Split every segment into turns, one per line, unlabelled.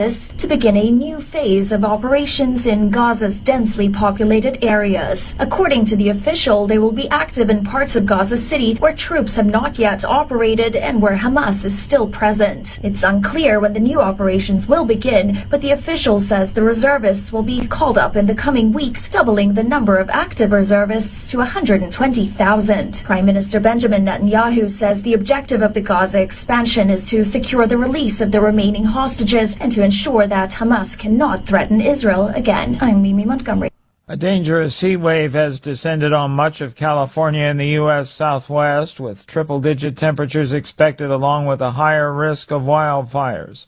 to begin a new phase of operations in Gaza's densely populated areas. According to the official, they will be active in parts of Gaza City where troops have not yet operated and where Hamas is still present. It's unclear when the new operations will begin, but the official says the reservists will be called up in the coming weeks, doubling the number of active reservists to 120,000. Prime Minister Benjamin Netanyahu says the objective of the Gaza expansion is to secure the release of the remaining hostages and to ensure that Hamas cannot threaten Israel again. I'm Mimi Montgomery.
A dangerous heat wave has descended on much of California and the U.S. Southwest, with triple-digit temperatures expected along with a higher risk of wildfires.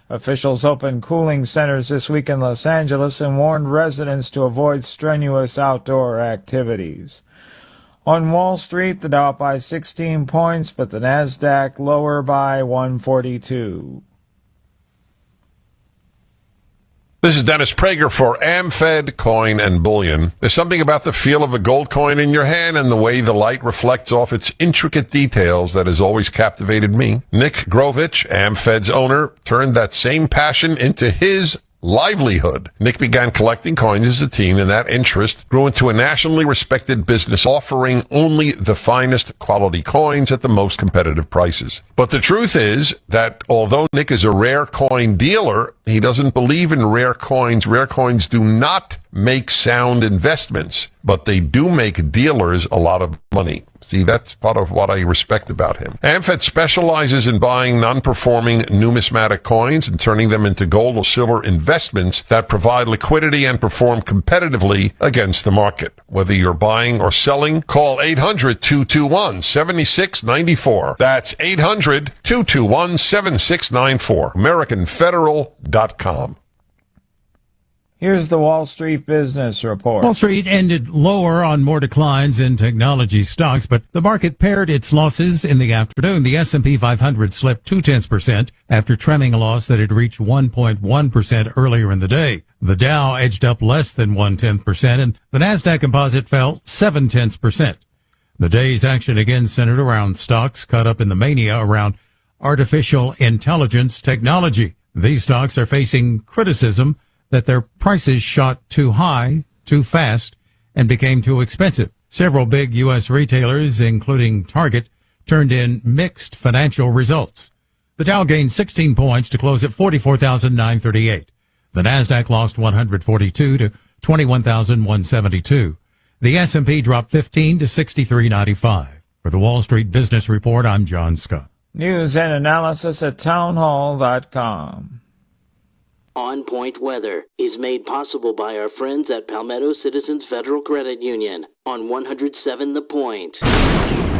Officials opened cooling centers this week in Los Angeles and warned residents to avoid strenuous outdoor activities. On Wall Street, the Dow up by 16 points, but the Nasdaq lower by 142.
This is Dennis Prager for AmFed Coin and Bullion. There's something about the feel of a gold coin in your hand and the way the light reflects off its intricate details that has always captivated me. Nick Grovich, AmFed's owner, turned that same passion into his livelihood. Nick began collecting coins as a teen, and that interest grew into a nationally respected business offering only the finest quality coins at the most competitive prices. But the truth is that although Nick is a rare coin dealer, he doesn't believe in rare coins. Rare coins do not make sound investments, but they do make dealers a lot of money. See, that's part of what I respect about him. AmFed specializes in buying non-performing numismatic coins and turning them into gold or silver investments that provide liquidity and perform competitively against the market. Whether you're buying or selling, call 800-221-7694. That's 800-221-7694. AmericanFederal.com.
Here's the Wall Street Business Report.
Wall Street ended lower on more declines in technology stocks, but the market pared its losses in the afternoon. The S&P 500 slipped 0.2% after trimming a loss that had reached 1.1% earlier in the day. The Dow edged up less than 0.1%, and the Nasdaq Composite fell 0.7%. The day's action again centered around stocks caught up in the mania around artificial intelligence technology. These stocks are facing criticism that their prices shot too high, too fast, and became too expensive. Several big U.S. retailers, including Target, turned in mixed financial results. The Dow gained 16 points to close at 44,938. The Nasdaq lost 142 to 21,172. The S&P dropped 15 to 63.95. For the Wall Street Business Report, I'm John Scott.
News and analysis at townhall.com.
On Point Weather is made possible by our friends at Palmetto Citizens Federal Credit Union on 107 The Point.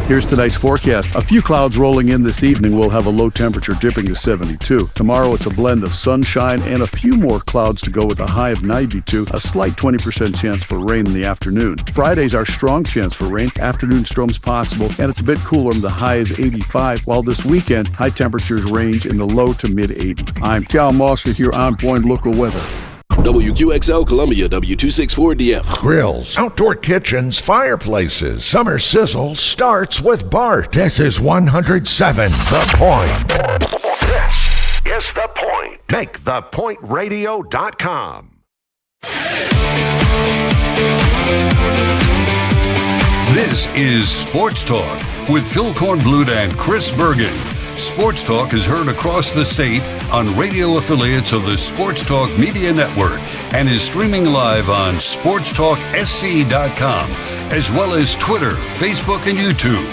Here's tonight's forecast. A few clouds rolling in this evening. We'll have a low temperature dipping to 72. Tomorrow it's a blend of sunshine and a few more clouds to go with a high of 92. A slight 20% chance for rain in the afternoon. Friday's our strong chance for rain. Afternoon storms possible, and it's a bit cooler. The high is 85, while this weekend high temperatures range in the low to mid 80s. I'm Cal Mosser here on Point Local Weather.
WQXL Columbia, W264DF.
Grills, outdoor kitchens, fireplaces. Summer sizzle starts with Bart. This is 107 The Point. This is The Point. Make thepointradio.com.
This is Sports Talk with Phil Kornblut and Chris Bergen. Sports Talk is heard across the state on radio affiliates of the Sports Talk Media Network and is streaming live on SportsTalkSC.com, as well as Twitter, Facebook, and YouTube.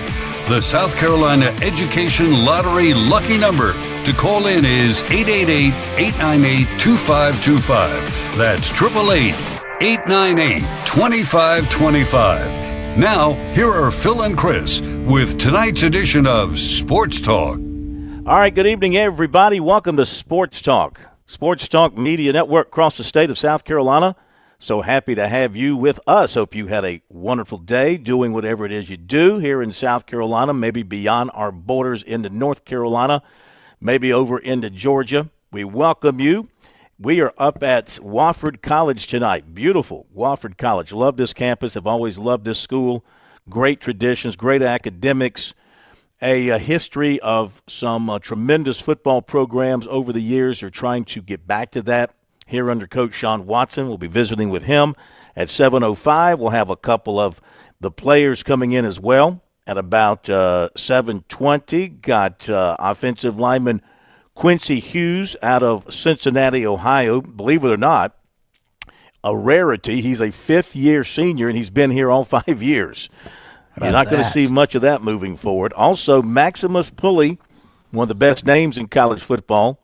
The South Carolina Education Lottery lucky number to call in is 888-898-2525. That's 888-898-2525. Now, here are Phil and Chris with tonight's edition of Sports Talk.
All right, good evening, everybody. Welcome to Sports Talk. Sports Talk Media Network across the state of South Carolina. So happy to have you with us. Hope you had a wonderful day doing whatever it is you do here in South Carolina, maybe beyond our borders into North Carolina, maybe over into Georgia. We welcome you. We are up at Wofford College tonight. Beautiful Wofford College. Love this campus. Have always loved this school. Great traditions, great academics. a history of some tremendous football programs over the years. They're trying to get back to that here under Coach Sean Watson. We'll be visiting with him at 7:05. We'll have a couple of the players coming in as well at about 7:20. Got offensive lineman Quincy Hughes out of Cincinnati, Ohio. Believe it or not, a rarity. He's a fifth-year senior, and he's been here all 5 years. You're not going to see much of that moving forward. Also, Maximus Pulley, one of the best names in college football.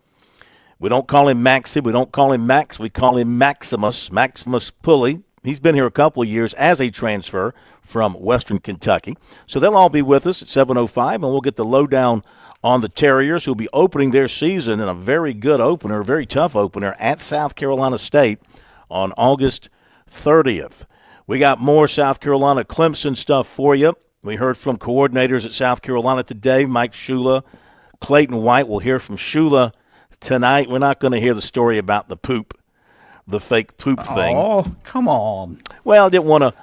We don't call him Maxie. We don't call him Max. We call him Maximus. Maximus Pulley. He's been here a couple of years as a transfer from Western Kentucky. So they'll all be with us at 7:05, and we'll get the lowdown on the Terriers, who will be opening their season in a very good opener, a very tough opener at South Carolina State on August 30th. We got more South Carolina Clemson stuff for you. We heard from coordinators at South Carolina today, Mike Shula, Clayton White. We'll hear from Shula tonight. We're not going to hear the story about the fake poop thing.
Oh, come on.
Well,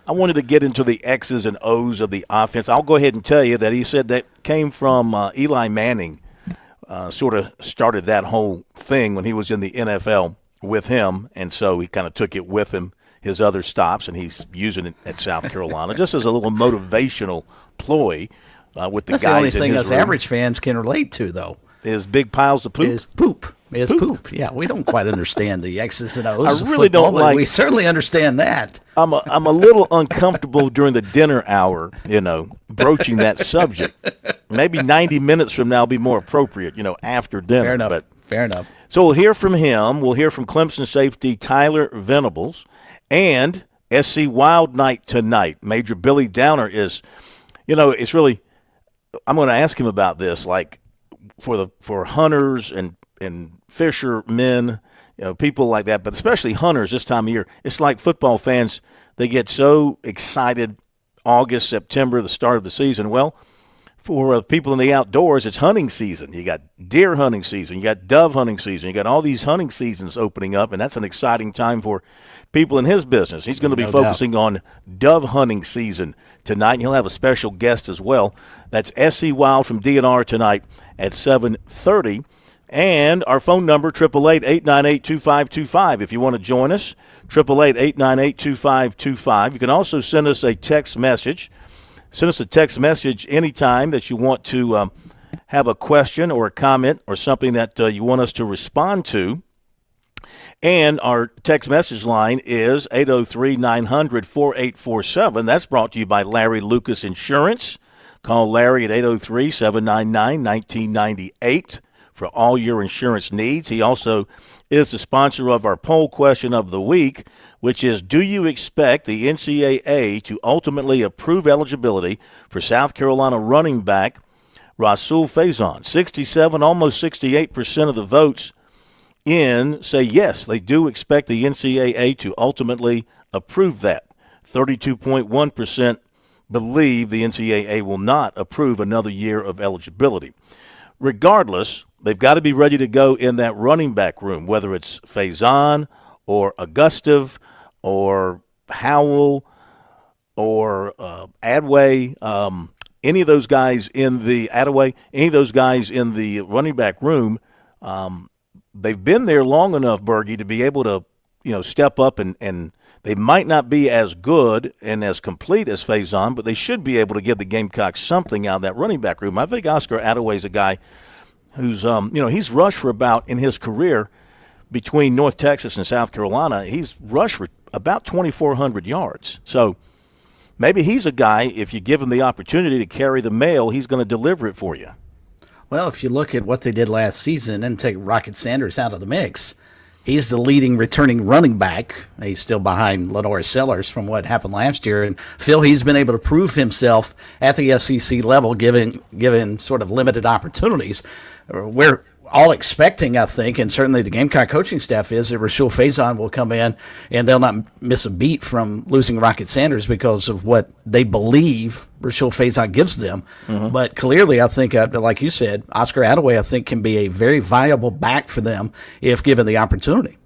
I wanted to get into the X's and O's of the offense. I'll go ahead and tell you that he said that came from Eli Manning, sort of started that whole thing when he was in the NFL with him, and so he kind of took it with him, his other stops, and he's using it at South Carolina just as a little motivational ploy with the
That's
guys.
The only
in
thing
his
us
room.
average fans can relate to, though.
Is big piles of poop.
Is poop. Yeah, we don't quite understand the X's and O's.
I really
of football,
don't like.
We certainly understand that.
I'm a little uncomfortable during the dinner hour, broaching that subject. Maybe 90 minutes from now will be more appropriate, after dinner.
Fair enough. Fair enough.
So we'll hear from him. We'll hear from Clemson safety Tyler Venables, and SC Wild Night tonight. Major Billy Downer is, it's really. I'm going to ask him about this, like for hunters and fishermen, people like that, but especially hunters this time of year. It's like football fans, they get so excited August, September, the start of the season. Well, for people in the outdoors, it's hunting season. You got deer hunting season. You got dove hunting season. You got all these hunting seasons opening up, and that's an exciting time for people in his business. He's going to be focusing on dove hunting season tonight, and he'll have a special guest as well. That's SC Wild from DNR tonight at 7:30. And our phone number, 888-898-2525. If you want to join us, 888-898-2525. You can also send us a text message. Send us a text message anytime that you want to have a question or a comment or something that you want us to respond to. And our text message line is 803-900-4847. That's brought to you by Larry Lucas Insurance. Call Larry at 803-799-1998 for all your insurance needs. He also is the sponsor of our poll question of the week, which is, do you expect the NCAA to ultimately approve eligibility for South Carolina running back Rasul Faison? 67, almost 68% of the votes say yes, they do expect the NCAA to ultimately approve that. 32.1% believe the NCAA will not approve another year of eligibility. Regardless, they've got to be ready to go in that running back room, whether it's Faison or Augustive or Howell or Adway, any of those guys in the running back room. They've been there long enough, Bergie, to be able to, step up and they might not be as good and as complete as Faison, but they should be able to give the Gamecocks something out of that running back room. I think Oscar Adaway's a guy who's, he's rushed for about, in his career, between North Texas and South Carolina, he's rushed for about 2,400 yards. So maybe he's a guy, if you give him the opportunity to carry the mail, he's going to deliver it for you.
Well, if you look at what they did last season and take Rocket Sanders out of the mix, he's the leading returning running back. He's still behind Lenore Sellers from what happened last year. And Phil, he's been able to prove himself at the SEC level, given sort of limited opportunities. We're all expecting, I think, and certainly the Gamecock coaching staff is, that Rasul Faison will come in and they'll not miss a beat from losing Rocket Sanders because of what they believe Rasul Faison gives them. Mm-hmm. But clearly, I think, like you said, Oscar Adaway, I think, can be a very viable back for them if given the opportunity.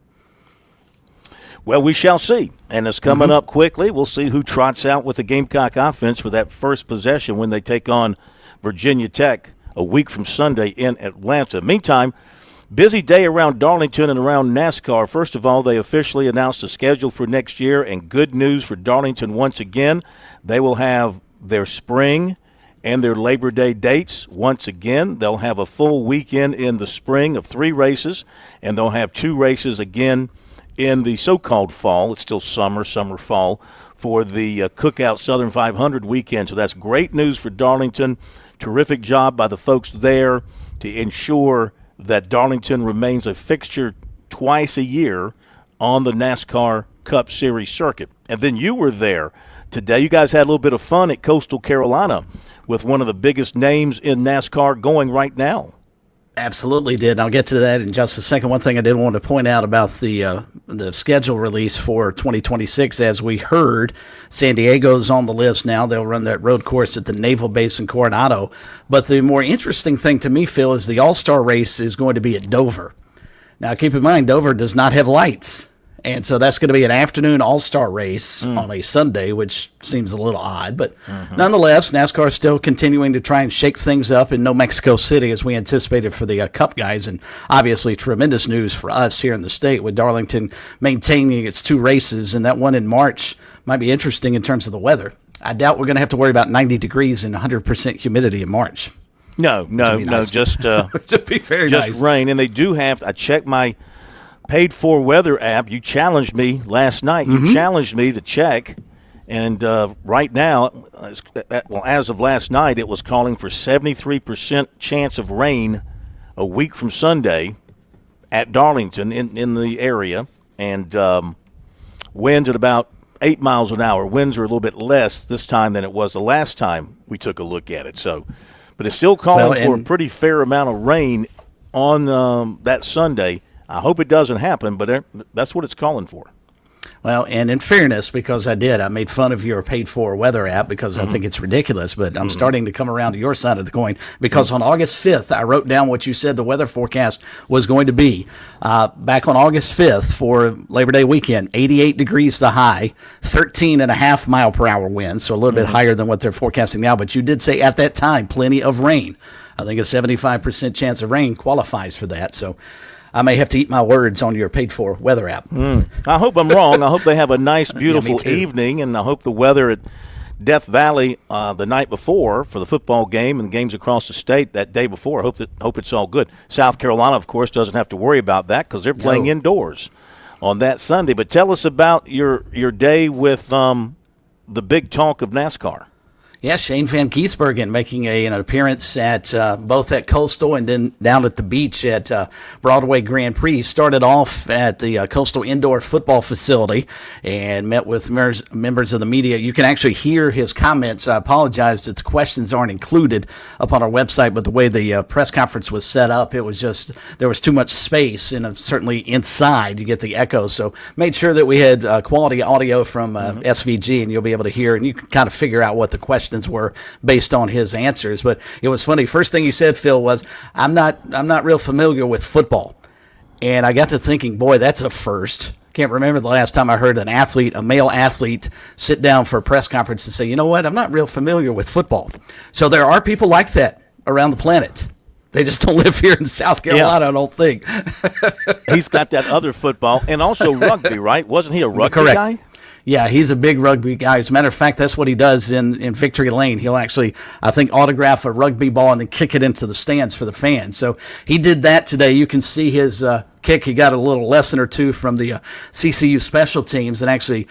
Well, we shall see. And it's coming up quickly. We'll see who trots out with the Gamecock offense for that first possession when they take on Virginia Tech a week from Sunday in Atlanta. Meantime, busy day around Darlington and around NASCAR. First of all, they officially announced the schedule for next year, and good news for Darlington once again. They will have their spring and their Labor Day dates once again. They'll have a full weekend in the spring of 3 races, and they'll have 2 races again in the so-called fall. It's still summer, fall, for the Cookout Southern 500 weekend. So that's great news for Darlington. Terrific job by the folks there to ensure that Darlington remains a fixture twice a year on the NASCAR Cup Series circuit. And then you were there today. You guys had a little bit of fun at Coastal Carolina with one of the biggest names in NASCAR going right now.
Absolutely did. I'll get to that in just a second. One thing I did want to point out about the schedule release for 2026, as we heard, San Diego's on the list now. They'll run that road course at the Naval Base in Coronado. But the more interesting thing to me, Phil, is the All-Star race is going to be at Dover. Now, keep in mind, Dover does not have lights. And so that's going to be an afternoon all-star race on a Sunday, which seems a little odd. But nonetheless, NASCAR is still continuing to try and shake things up in New Mexico City as we anticipated for the Cup guys. And obviously tremendous news for us here in the state with Darlington maintaining its 2 races. And that one in March might be interesting in terms of the weather. I doubt we're going to have to worry about 90 degrees and 100% humidity in March.
No, just
it'd be very
just
nice.
Rain. And they do have – I checked my – paid-for weather app. You challenged me last night. You challenged me to check, and right now, as of last night, it was calling for 73% chance of rain a week from Sunday at Darlington in the area, and winds at about 8 miles an hour. Winds are a little bit less this time than it was the last time we took a look at it. So, but it's still calling for a pretty fair amount of rain on that Sunday. I hope it doesn't happen, but that's what it's calling for.
Well, and in fairness, because I made fun of your paid-for weather app because I think it's ridiculous, but I'm starting to come around to your side of the coin because on August 5th, I wrote down what you said the weather forecast was going to be. Back on August 5th for Labor Day weekend, 88 degrees the high, 13.5 mile per hour wind, so a little bit higher than what they're forecasting now, but you did say at that time, plenty of rain. I think a 75% chance of rain qualifies for that, so I may have to eat my words on your paid-for weather app.
I hope I'm wrong. I hope they have a nice, beautiful evening, and I hope the weather at Death Valley the night before for the football game and games across the state that day before. I hope it's all good. South Carolina, of course, doesn't have to worry about that because they're playing indoors on that Sunday. But tell us about your day with the big talk of NASCAR.
Yeah, Shane Van Gisbergen making an appearance at both at Coastal and then down at the beach at Broadway Grand Prix. Started off at the Coastal Indoor Football Facility and met with members of the media. You can actually hear his comments. I apologize that the questions aren't included up on our website, but the way the press conference was set up, it was just there was too much space, and certainly inside you get the echo. So made sure that we had quality audio from SVG, and you'll be able to hear, and you can kind of figure out what the questions were based on his answers. But it was funny. First thing he said, Phil, was, I'm not real familiar with football. And I got to thinking, boy, that's a first. Can't remember the last time I heard a male athlete, sit down for a press conference and say, you know what, I'm not real familiar with football. So there are people like that around the planet. They just don't live here in South Carolina, I don't think.
He's got that other football and also rugby, right? Wasn't he a rugby guy?
Yeah, he's a big rugby guy. As a matter of fact, that's what he does in Victory Lane. He'll actually, I think, autograph a rugby ball and then kick it into the stands for the fans. So he did that today. You can see his kick. He got a little lesson or two from the CCU special teams and actually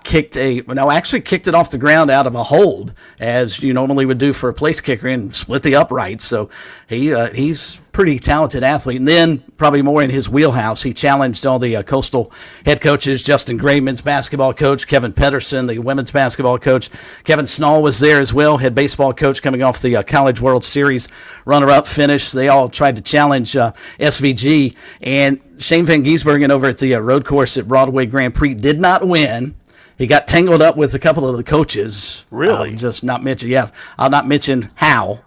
kicked it off the ground out of a hold, as you normally would do for a place kicker, and split the uprights. So he's pretty talented athlete. And then, probably more in his wheelhouse, he challenged all the Coastal head coaches, Justin Gray, men's basketball coach, Kevin Pedersen, the women's basketball coach. Kevin Snall was there as well, head baseball coach coming off the College World Series runner-up finish. They all tried to challenge SVG. And Shane Van Gisbergen over at the road course at Broadway Grand Prix did not win. He got tangled up with a couple of the coaches.
Really?
I'll not mention how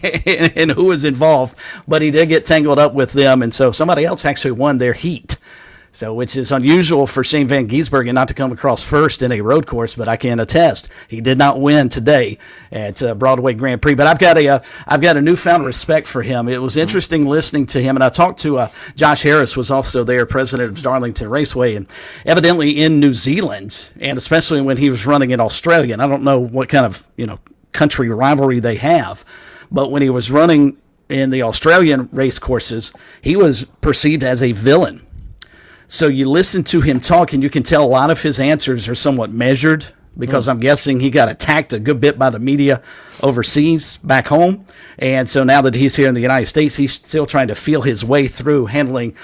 and who was involved, but he did get tangled up with them, and so somebody else actually won their heat. So, which is unusual for Shane Van Gisbergen not to come across first in a road course, but I can attest he did not win today at Broadway Grand Prix. But I've got a newfound respect for him. It was interesting listening to him, and I talked to Josh Harris, was also there, president of Darlington Raceway, and evidently in New Zealand, and especially when he was running in Australia. And I don't know what kind of country rivalry they have, but when he was running in the Australian race courses, he was perceived as a villain. So you listen to him talk, and you can tell a lot of his answers are somewhat measured because I'm guessing he got attacked a good bit by the media overseas back home. And so now that he's here in the United States, he's still trying to feel his way through handling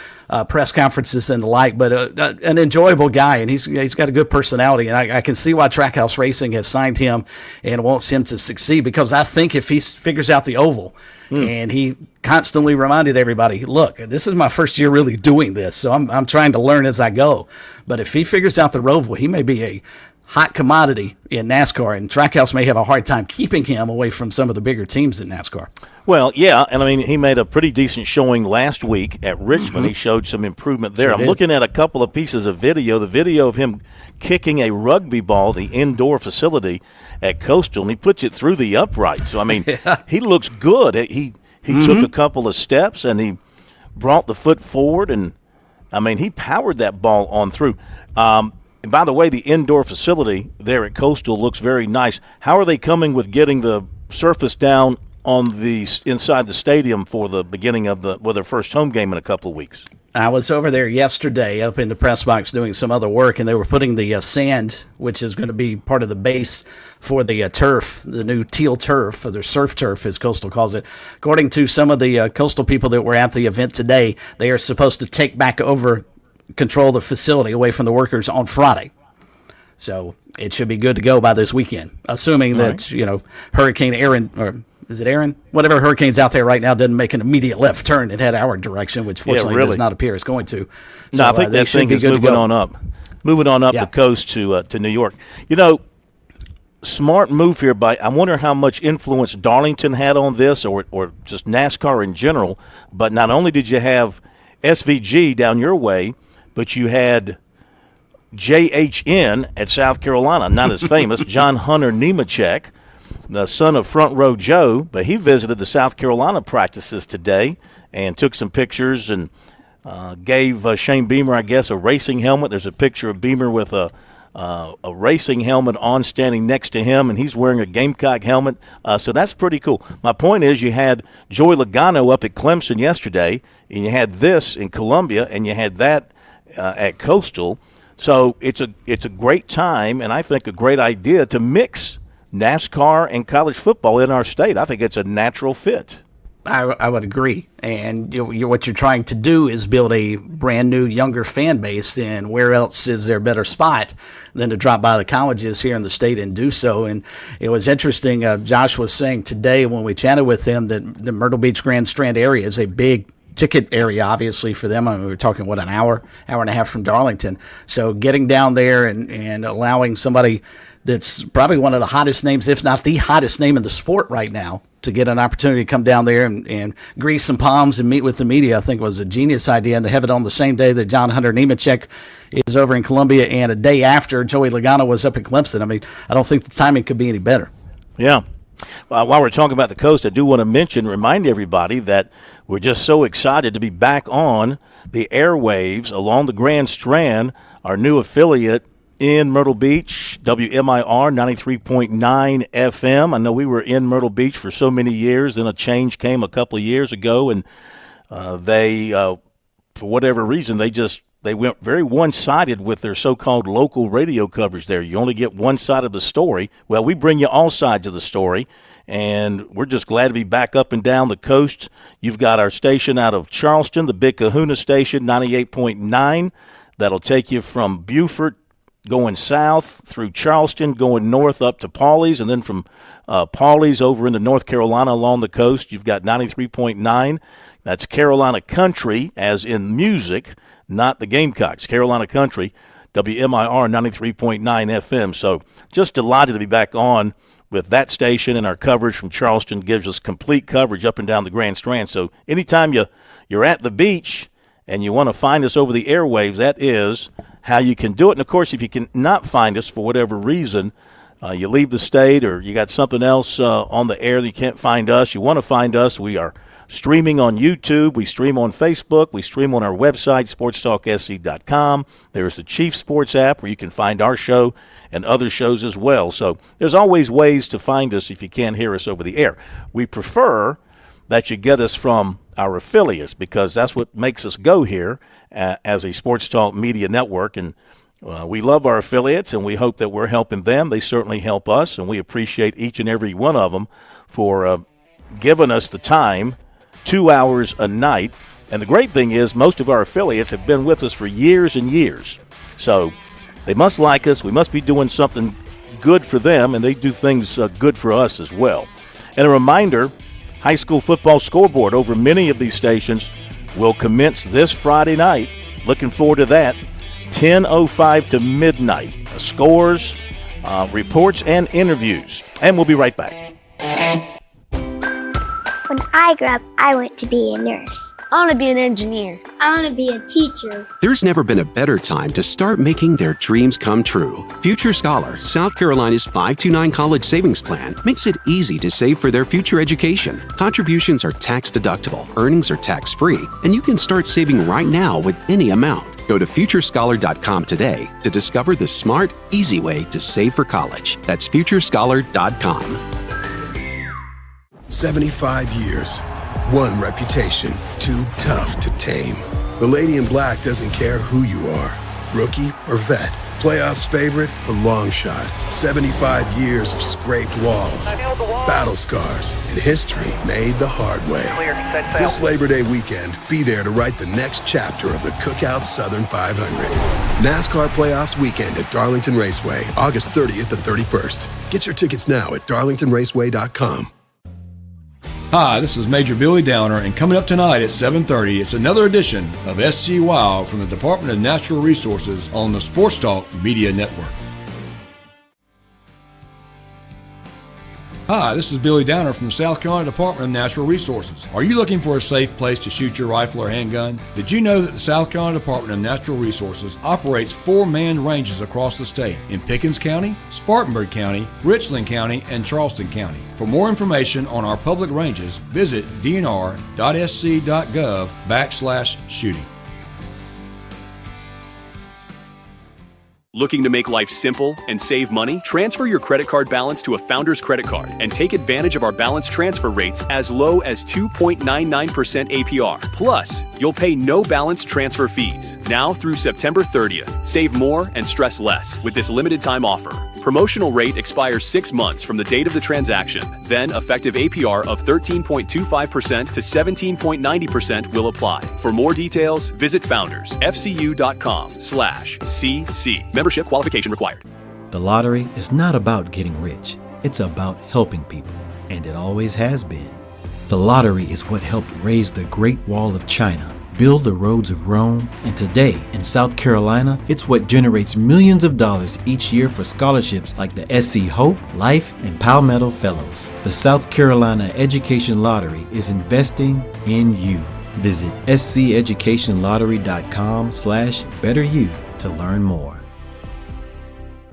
press conferences and the like. But an enjoyable guy, and he's got a good personality. And I can see why Trackhouse Racing has signed him and wants him to succeed, because I think if he figures out the oval, and he constantly reminded everybody, look, this is my first year really doing this, so I'm trying to learn as I go. But if he figures out the oval, he may be a hot commodity in NASCAR, and Trackhouse may have a hard time keeping him away from some of the bigger teams in NASCAR.
Well, yeah, and I mean, he made a pretty decent showing last week at Richmond. He showed some improvement there. I'm looking at a couple of pieces of video. The video of him kicking a rugby ball, the indoor facility at Coastal, and he puts it through the upright. So, I mean, he looks good. He took a couple of steps, and he brought the foot forward, and, I mean, he powered that ball on through. And by the way, the indoor facility there at Coastal looks very nice. How are they coming with getting the surface down on the inside the stadium for the beginning of their first home game in a couple of weeks?
I was over there yesterday up in the press box doing some other work, and they were putting the sand, which is going to be part of the base for the turf, the new teal turf, or the surf turf, as Coastal calls it. According to some of the Coastal people that were at the event today, they are supposed to take back over control of the facility away from the workers on Friday. So it should be good to go by this weekend, assuming that, Hurricane Aaron, or is it Aaron? Whatever hurricane's out there right now doesn't make an immediate left turn and head our direction, which fortunately does not appear it's going to.
No, I think that thing is moving on up the coast to New York. Smart move here I wonder how much influence Darlington had on this, or just NASCAR in general. But not only did you have SVG down your way, but you had JHN at South Carolina, not as famous, John Hunter Nemechek, the son of Front Row Joe, but he visited the South Carolina practices today and took some pictures and gave Shane Beamer, I guess, a racing helmet. There's a picture of Beamer with a racing helmet on standing next to him, and he's wearing a Gamecock helmet. So that's pretty cool. My point is, you had Joey Logano up at Clemson yesterday, and you had this in Columbia, and you had that at Coastal. So it's a great time, and I think a great idea to mix NASCAR and college football in our state. I think it's a natural fit.
I would agree. And what you're trying to do is build a brand new, younger fan base. And where else is there a better spot than to drop by the colleges here in the state and do so? And it was interesting. Josh was saying today when we chatted with him that the Myrtle Beach Grand Strand area is a big ticket area, obviously, for them. I mean, we were talking, an hour and a half from Darlington. So getting down there and allowing somebody that's probably one of the hottest names, if not the hottest name in the sport right now, to get an opportunity to come down there and grease some palms and meet with the media, I think was a genius idea. And to have it on the same day that John Hunter Nemechek is over in Columbia and a day after Joey Logano was up at Clemson. I mean, I don't think the timing could be any better.
Yeah. While we're talking about the coast, I do want to remind everybody that we're just so excited to be back on the airwaves along the Grand Strand, our new affiliate in Myrtle Beach, WMIR 93.9 FM. I know we were in Myrtle Beach for so many years, then a change came a couple of years ago, and they, for whatever reason, they went very one-sided with their so-called local radio coverage there. You only get one side of the story. Well, we bring you all sides of the story, and we're just glad to be back up and down the coast. You've got our station out of Charleston, the Big Kahuna station, 98.9. That'll take you from Beaufort going south through Charleston, going north up to Pawleys, and then from Pawleys over into North Carolina along the coast, you've got 93.9. That's Carolina Country, as in music, not the Gamecocks. Carolina Country, WMIR 93.9 FM. So just delighted to be back on with that station, and our coverage from Charleston gives us complete coverage up and down the Grand Strand. So anytime you're at the beach and you want to find us over the airwaves, that is how you can do it. And, of course, if you can not find us for whatever reason, you leave the state or you got something else on the air that you can't find us, you want to find us, we are streaming on YouTube, we stream on Facebook, we stream on our website, SportsTalkSC.com. There's the Chief Sports app where you can find our show and other shows as well. So there's always ways to find us if you can't hear us over the air. We prefer that you get us from our affiliates because that's what makes us go here as a Sports Talk Media Network. And we love our affiliates, and we hope that we're helping them. They certainly help us, and we appreciate each and every one of them for giving us the time, 2 hours a night. And the great thing is most of our affiliates have been with us for years and years. So they must like us. We must be doing something good for them, and they do things good for us as well. And a reminder, high school football scoreboard over many of these stations will commence this Friday night. Looking forward to that. 10:05 to midnight. Scores, reports, and interviews. And we'll be right back.
When I grew up, I want to be a nurse.
I want to be an engineer.
I want to be a teacher.
There's never been a better time to start making their dreams come true. Future Scholar, South Carolina's 529 college savings plan, makes it easy to save for their future education. Contributions are tax deductible, earnings are tax free, and you can start saving right now with any amount. Go to futurescholar.com today to discover the smart, easy way to save for college. That's futurescholar.com.
75 years. One reputation, too tough to tame. The Lady in Black doesn't care who you are, rookie or vet, playoffs favorite or long shot. 75 years of scraped walls, battle scars, and history made the hard way. This Labor Day weekend, be there to write the next chapter of the Cookout Southern 500. NASCAR Playoffs Weekend at Darlington Raceway, August 30th and 31st. Get your tickets now at darlingtonraceway.com.
Hi, this is Major Billy Downer, and coming up tonight at 7:30, it's another edition of SC Wild from the Department of Natural Resources on the Sports Talk Media Network. Hi, this is Billy Downer from the South Carolina Department of Natural Resources. Are you looking for a safe place to shoot your rifle or handgun? Did you know that the South Carolina Department of Natural Resources operates 4 manned ranges across the state in Pickens County, Spartanburg County, Richland County, and Charleston County? For more information on our public ranges, visit dnr.sc.gov/shooting.
Looking to make life simple and save money? Transfer your credit card balance to a Founders credit card and take advantage of our balance transfer rates as low as 2.99% APR. Plus, you'll pay no balance transfer fees. Now through September 30th. Save more and stress less with this limited time offer. Promotional rate expires 6 months from the date of the transaction. Then effective APR of 13.25% to 17.90% will apply. For more details, visit foundersfcu.com/cc. Membership qualification required.
The lottery is not about getting rich. It's about helping people, and it always has been. The lottery is what helped raise the Great Wall of China, build the roads of Rome, and today in South Carolina, it's what generates millions of dollars each year for scholarships like the SC Hope, Life, and Palmetto Fellows. The South Carolina Education Lottery is investing in you. Visit sceducationlottery.com/betteryou to learn more.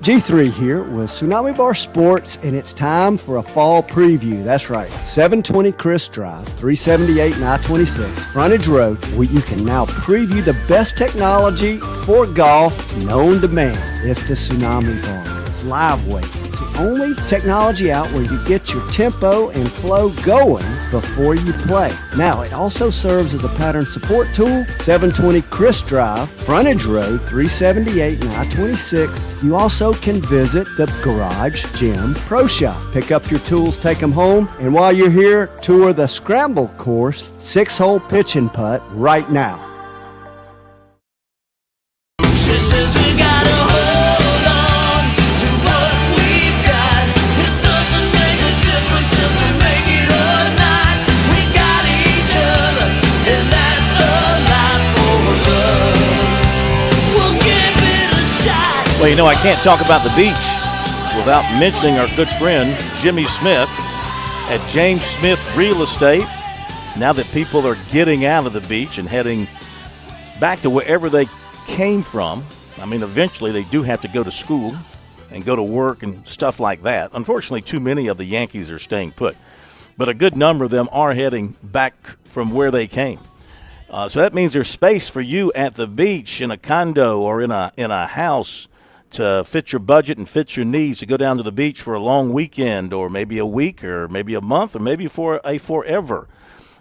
G3 here with Tsunami Bar Sports, and it's time for a fall preview. That's right, 720 Chris Drive, 378 and I-26, Frontage Road, where you can now preview the best technology for golf known to man. It's the Tsunami Bar. It's live weight. It's the only technology out where you get your tempo and flow going before you play. Now, it also serves as a pattern support tool. 720 Chris Drive, Frontage Road, 378 and I-26. You also can visit the Garage Gym Pro Shop. Pick up your tools, take them home, and while you're here, tour the Scramble Course 6-hole pitch and putt right now.
She says we gotta hold on to what we've got. It doesn't make a difference if we make it or not. We got each other, and that's a lot for love. We'll give it a shot.
Well, you know, I can't talk about the beach without mentioning our good friend Jimmy Smith at James Smith Real Estate. Now that people are getting out of the beach and heading back to wherever they came from. I mean, eventually they do have to go to school and go to work and stuff like that. Unfortunately, too many of the Yankees are staying put, but a good number of them are heading back from where they came. So that means there's space for you at the beach, in a condo, or in a house to fit your budget and fit your needs to go down to the beach for a long weekend, or maybe a week, or maybe a month, or maybe for a forever.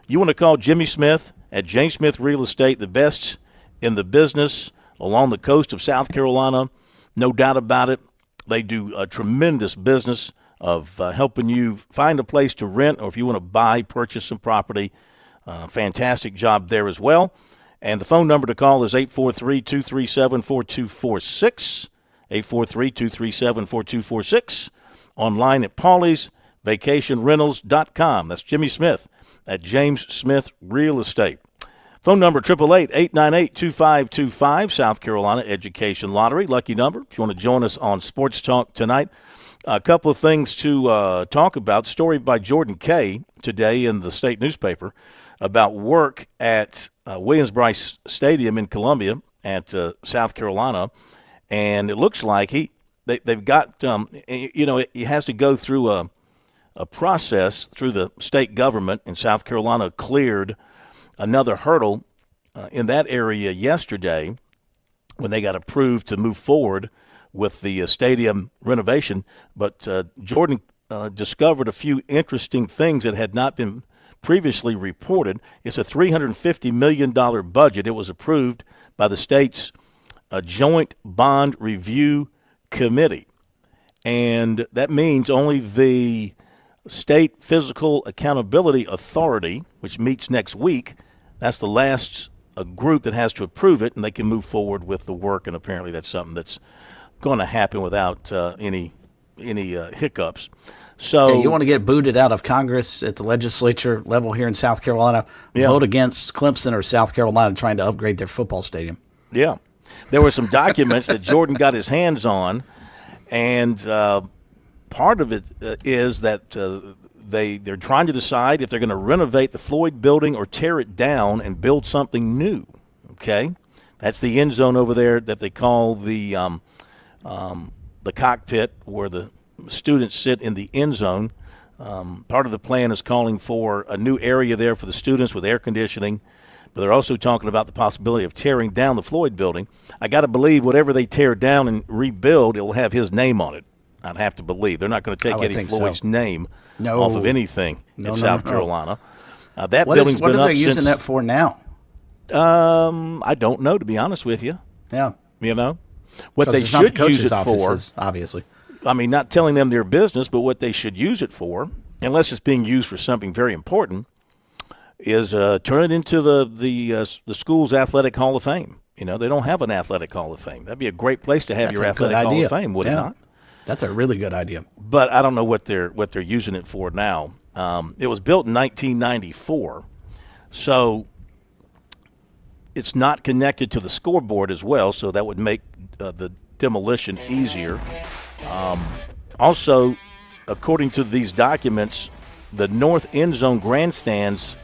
You want to call Jimmy Smith at James Smith Real Estate, the best in the business along the coast of South Carolina. No doubt about it. They do a tremendous business of helping you find a place to rent, or if you want to purchase some property. Fantastic job there as well. And the phone number to call is 843-237-4246, 843-237-4246, online at pauliesvacationrentals.com. That's Jimmy Smith at James Smith Real Estate. Phone number 888-898-2525, South Carolina Education Lottery, lucky number if you want to join us on Sports Talk tonight. A couple of things to talk about. Story by Jordan Kay today in the state newspaper about work at Williams-Brice Stadium in Columbia at South Carolina. And it looks like they've got, it has to go through a process through the state government, and South Carolina cleared another hurdle in that area yesterday when they got approved to move forward with the stadium renovation. But Jordan discovered a few interesting things that had not been previously reported. It's a $350 million budget. It was approved by the state's Joint Bond Review Committee. And that means only the State Physical Accountability Authority, which meets next week, that's the last group that has to approve it, and they can move forward with the work. And apparently that's something that's going to happen without any hiccups. So
you want to get booted out of Congress at the legislature level here in South Carolina, vote against Clemson or South Carolina trying to upgrade their football stadium.
Yeah. There were some documents that Jordan got his hands on, and part of it is that they're trying to decide if they're going to renovate the Floyd building or tear it down and build something new. Okay? That's the end zone over there that they call the cockpit, where the students sit in the end zone. Part of the plan is calling for a new area there for the students with air conditioning, but they're also talking about the possibility of tearing down the Floyd building. I got to believe whatever they tear down and rebuild, it will have his name on it. I'd have to believe. They're not going to take Eddie Floyd's name off of anything in South Carolina. That building's been up since. What are they using
that for now?
I don't know, to be honest with you.
Yeah.
You know? What they should use it for,
obviously.
I mean, not telling them their business, but what they should use it for, unless it's being used for something very important, is turn it into the school's athletic hall of fame. You know, they don't have an athletic hall of fame. That'd be a great place to have your athletic hall of fame, would it not?
That's a really good idea.
But I don't know what they're using it for now. It was built in 1994, so it's not connected to the scoreboard as well, so that would make the demolition easier. Also, according to these documents, the north end zone grandstands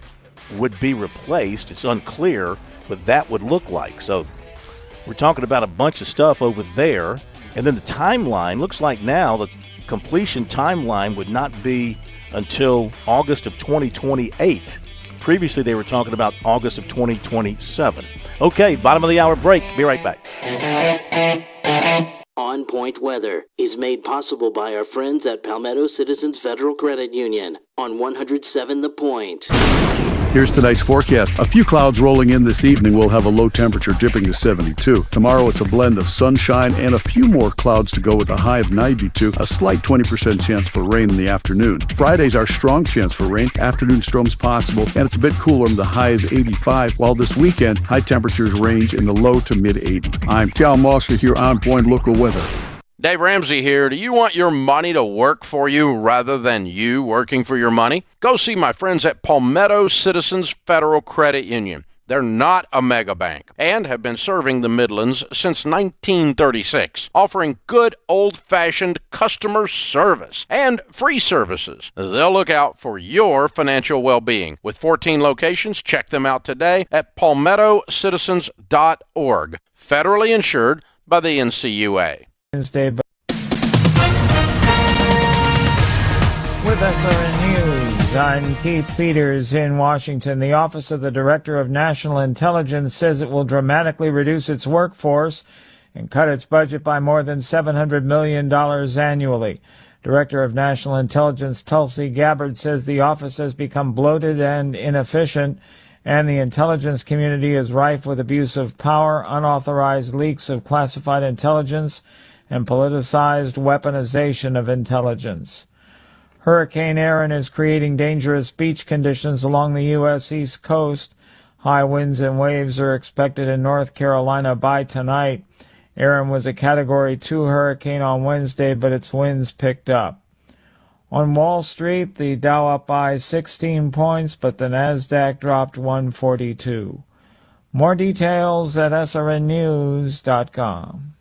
would be replaced. It's unclear what that would look like. So we're talking about a bunch of stuff over there. And then the timeline looks like now the completion timeline would not be until August of 2028. Previously, they were talking about August of 2027. Okay, bottom of the hour break. Be right back.
On Point Weather is made possible by our friends at Palmetto Citizens Federal Credit Union on 107 The Point.
Here's tonight's forecast. A few clouds rolling in this evening. We'll have a low temperature dipping to 72. Tomorrow it's a blend of sunshine and a few more clouds to go with a high of 92. A slight 20% chance for rain in the afternoon. Friday's our strong chance for rain. Afternoon storms possible, and it's a bit cooler. The high is 85, while this weekend high temperatures range in the low to mid 80s. I'm Cal Moster here on Point Local Weather.
Dave Ramsey here. Do you want your money to work for you rather than you working for your money? Go see my friends at Palmetto Citizens Federal Credit Union. They're not a mega bank and have been serving the Midlands since 1936, offering good old-fashioned customer service and free services. They'll look out for your financial well-being. With 14 locations, check them out today at palmettocitizens.org. Federally insured by the NCUA.
Wednesday, with SRN News, I'm Keith Peters in Washington. The Office of the Director of National Intelligence says it will dramatically reduce its workforce and cut its budget by more than $700 million annually. Director of National Intelligence Tulsi Gabbard says the office has become bloated and inefficient, and the intelligence community is rife with abuse of power, unauthorized leaks of classified intelligence, and politicized weaponization of intelligence. Hurricane Erin is creating dangerous beach conditions along the U.S. East Coast. High winds and waves are expected in North Carolina by tonight. Erin was a Category 2 hurricane on Wednesday, but its winds picked up. On Wall Street, the Dow up by 16 points, but the Nasdaq dropped 142. More details at srnnews.com.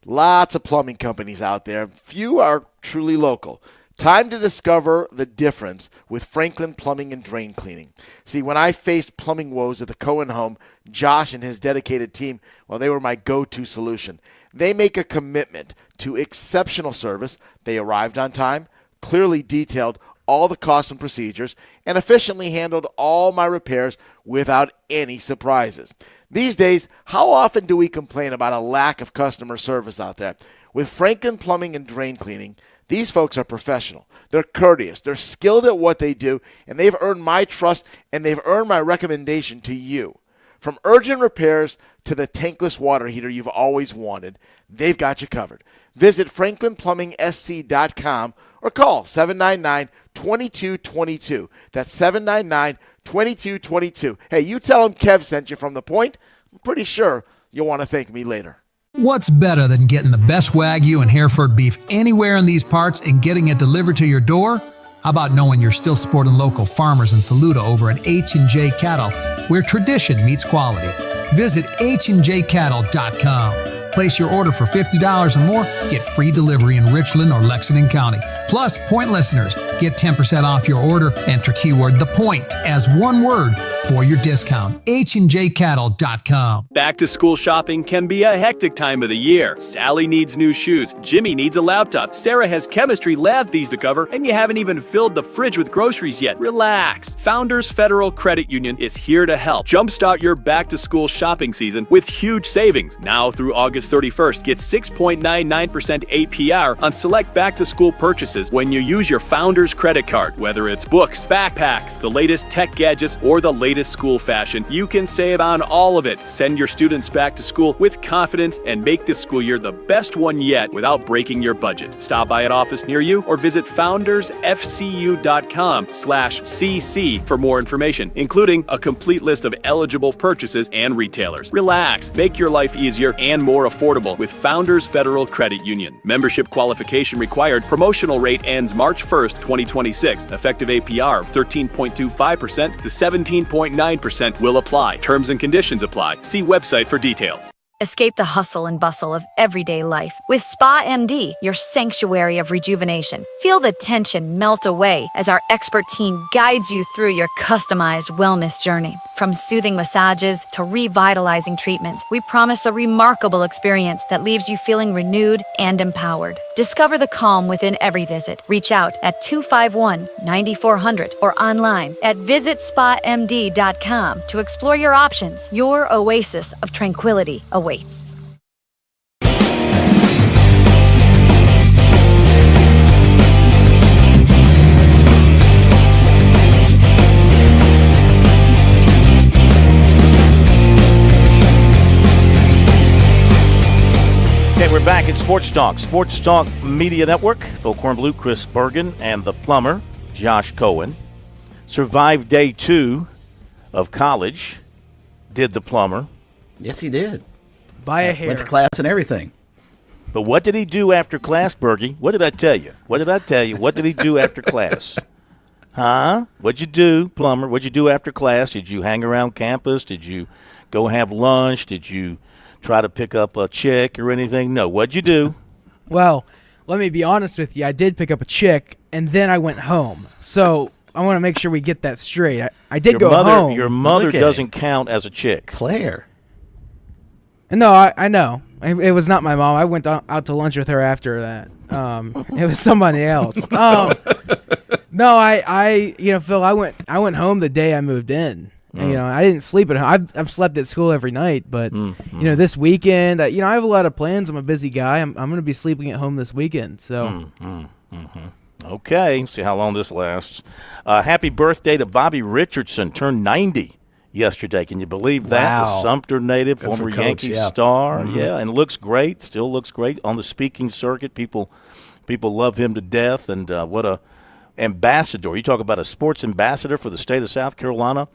Lots of plumbing companies out there. Few are truly local. Time to discover the difference with Franklin Plumbing and Drain Cleaning. See, when I faced plumbing woes at the Cohen home, Josh and his dedicated team, well, they were my go-to solution. They make a commitment to exceptional service. They arrived on time, clearly detailed all the costs and procedures, and efficiently handled all my repairs without any surprises. These days, how often do we complain about a lack of customer service out there? With Franklin Plumbing and Drain Cleaning, these folks are professional. They're courteous. They're skilled at what they do, and they've earned my trust, and they've earned my recommendation to you. From urgent repairs to the tankless water heater you've always wanted, they've got you covered. Visit franklinplumbing.sc.com or call 799-2222. That's 799-2222. Hey, you tell them Kev sent you from The Point. I'm pretty sure you'll want to thank me later.
What's better than getting the best Wagyu and Hereford beef anywhere in these parts and getting it delivered to your door? How about knowing you're still supporting local farmers in Saluda over at H&J Cattle, where tradition meets quality? Visit HandJCattle.com. Place your order for $50 or more, get free delivery in Richland or Lexington County. Plus, Point listeners get 10% off your order. Enter keyword The Point as one word for your discount. HandJCattle.com.
Back to school shopping can be a hectic time of the year. Sally needs new shoes. Jimmy needs a laptop. Sarah has chemistry lab fees to cover, and you haven't even filled the fridge with groceries yet. Relax. Founders Federal Credit Union is here to help. Jumpstart your back to school shopping season with huge savings. Now through August 31st, get 6.99% APR on select back to school purchases when you use your Founders credit card. Whether it's books, backpacks, the latest tech gadgets, or the latest school fashion, you can save on all of it. Send your students back to school with confidence and make this school year the best one yet without breaking your budget. Stop by an office near you or visit foundersfcu.com/cc for more information, including a complete list of eligible purchases and retailers. Relax, make your life easier and more affordable with Founders Federal Credit Union. Membership qualification required. Promotional rate ends March 1st, 2026. Effective APR of 13.25% to 17.9% will apply. Terms and conditions apply. See website for details.
Escape the hustle and bustle of everyday life with Spa MD, your sanctuary of rejuvenation. Feel the tension melt away as our expert team guides you through your customized wellness journey. From soothing massages to revitalizing treatments, we promise a remarkable experience that leaves you feeling renewed and empowered. Discover the calm within every visit. Reach out at 251-9400 or online at visitspamd.com to explore your options. Your oasis of tranquility awaits.
Okay, we're back at Sports Talk. Sports Talk Media Network. Phil Kornbluth, Chris Bergen, and the plumber, Josh Cohen. Survived day 2 of college. Did the plumber.
Yes, he did.
By a hair.
Went to class and everything.
But what did he do after class, Bergie? What did I tell you? What did I tell you? What did he do after class? Huh? What'd you do, Plumber? What'd you do after class? Did you hang around campus? Did you go have lunch? Did you try to pick up a chick or anything? No. What'd you do?
Well, let me be honest with you. I did pick up a chick, and then I went home. So I want to make sure we get that straight. I did go home.
Your mother doesn't count as a chick.
Claire.
No, I know. It was not my mom. I went out to lunch with her after that. It was somebody else. No, Phil, I went home the day I moved in. And, I didn't sleep at home. I've slept at school every night, but this weekend, I have a lot of plans. I'm a busy guy. I'm going to be sleeping at home this weekend. So,
Okay, see how long this lasts. Happy birthday to Bobby Richardson, turned 90 yesterday. Can you believe that?
Wow.
The Sumter native,
Good
former
for Coach,
Yankee
yeah.
star.
Mhm.
Yeah, and looks great. Still looks great on the speaking circuit. People love him to death, and what a ambassador. You talk about a sports ambassador for the state of South Carolina.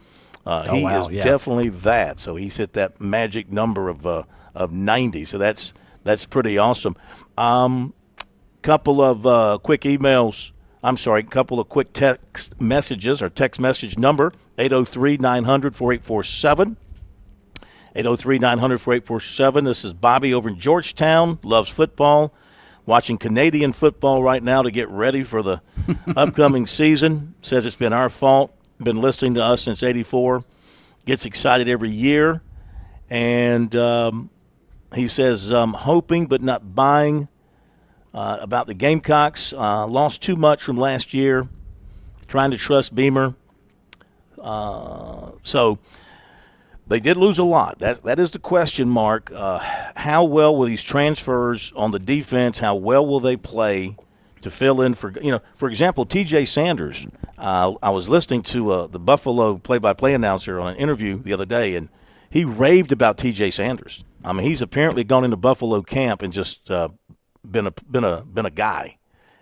He is definitely that. So he's hit that magic number of 90. So that's pretty awesome. Couple of quick emails. I'm sorry, couple of quick text messages. Our text message number, 803-900-4847. 803-900-4847. This is Bobby over in Georgetown, loves football, watching Canadian football right now to get ready for the upcoming season. Says it's been our fault. Been listening to us since '84. Gets excited every year. And he says, hoping but not buying about the Gamecocks. Lost too much from last year. Trying to trust Beamer. So they did lose a lot. That is the question mark. How well will these transfers on the defense, how well will they play to fill in for example, TJ Sanders. I was listening to the Buffalo play-by-play announcer on an interview the other day, and he raved about TJ Sanders. I mean, he's apparently gone into Buffalo camp and just been a guy,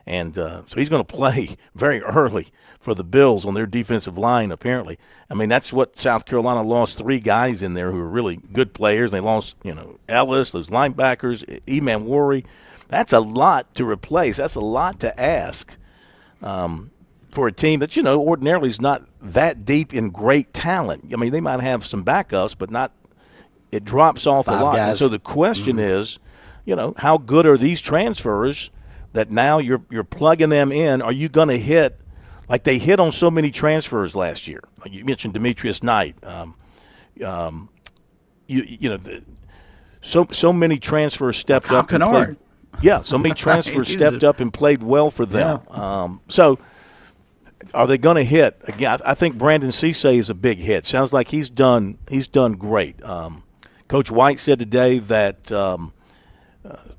and so he's going to play very early for the Bills on their defensive line. Apparently, I mean that's what South Carolina lost 3 guys in there who are really good players. They lost Ellis, those linebackers, Eman Worry. That's a lot to replace. That's a lot to ask for a team that ordinarily is not that deep in great talent. I mean, they might have some backups, but not. It drops off
5
a lot.
guys.
And so the question is, how good are these transfers that now you're plugging them in? Are you going to hit like they hit on so many transfers last year? Like you mentioned Demetrius Knight. So many transfers stepped up. And played, so many transfers stepped up and played well for them.
Yeah.
So are they going to hit again? I think Brandon Cisse is a big hit. Sounds like he's done great. Coach White said today that a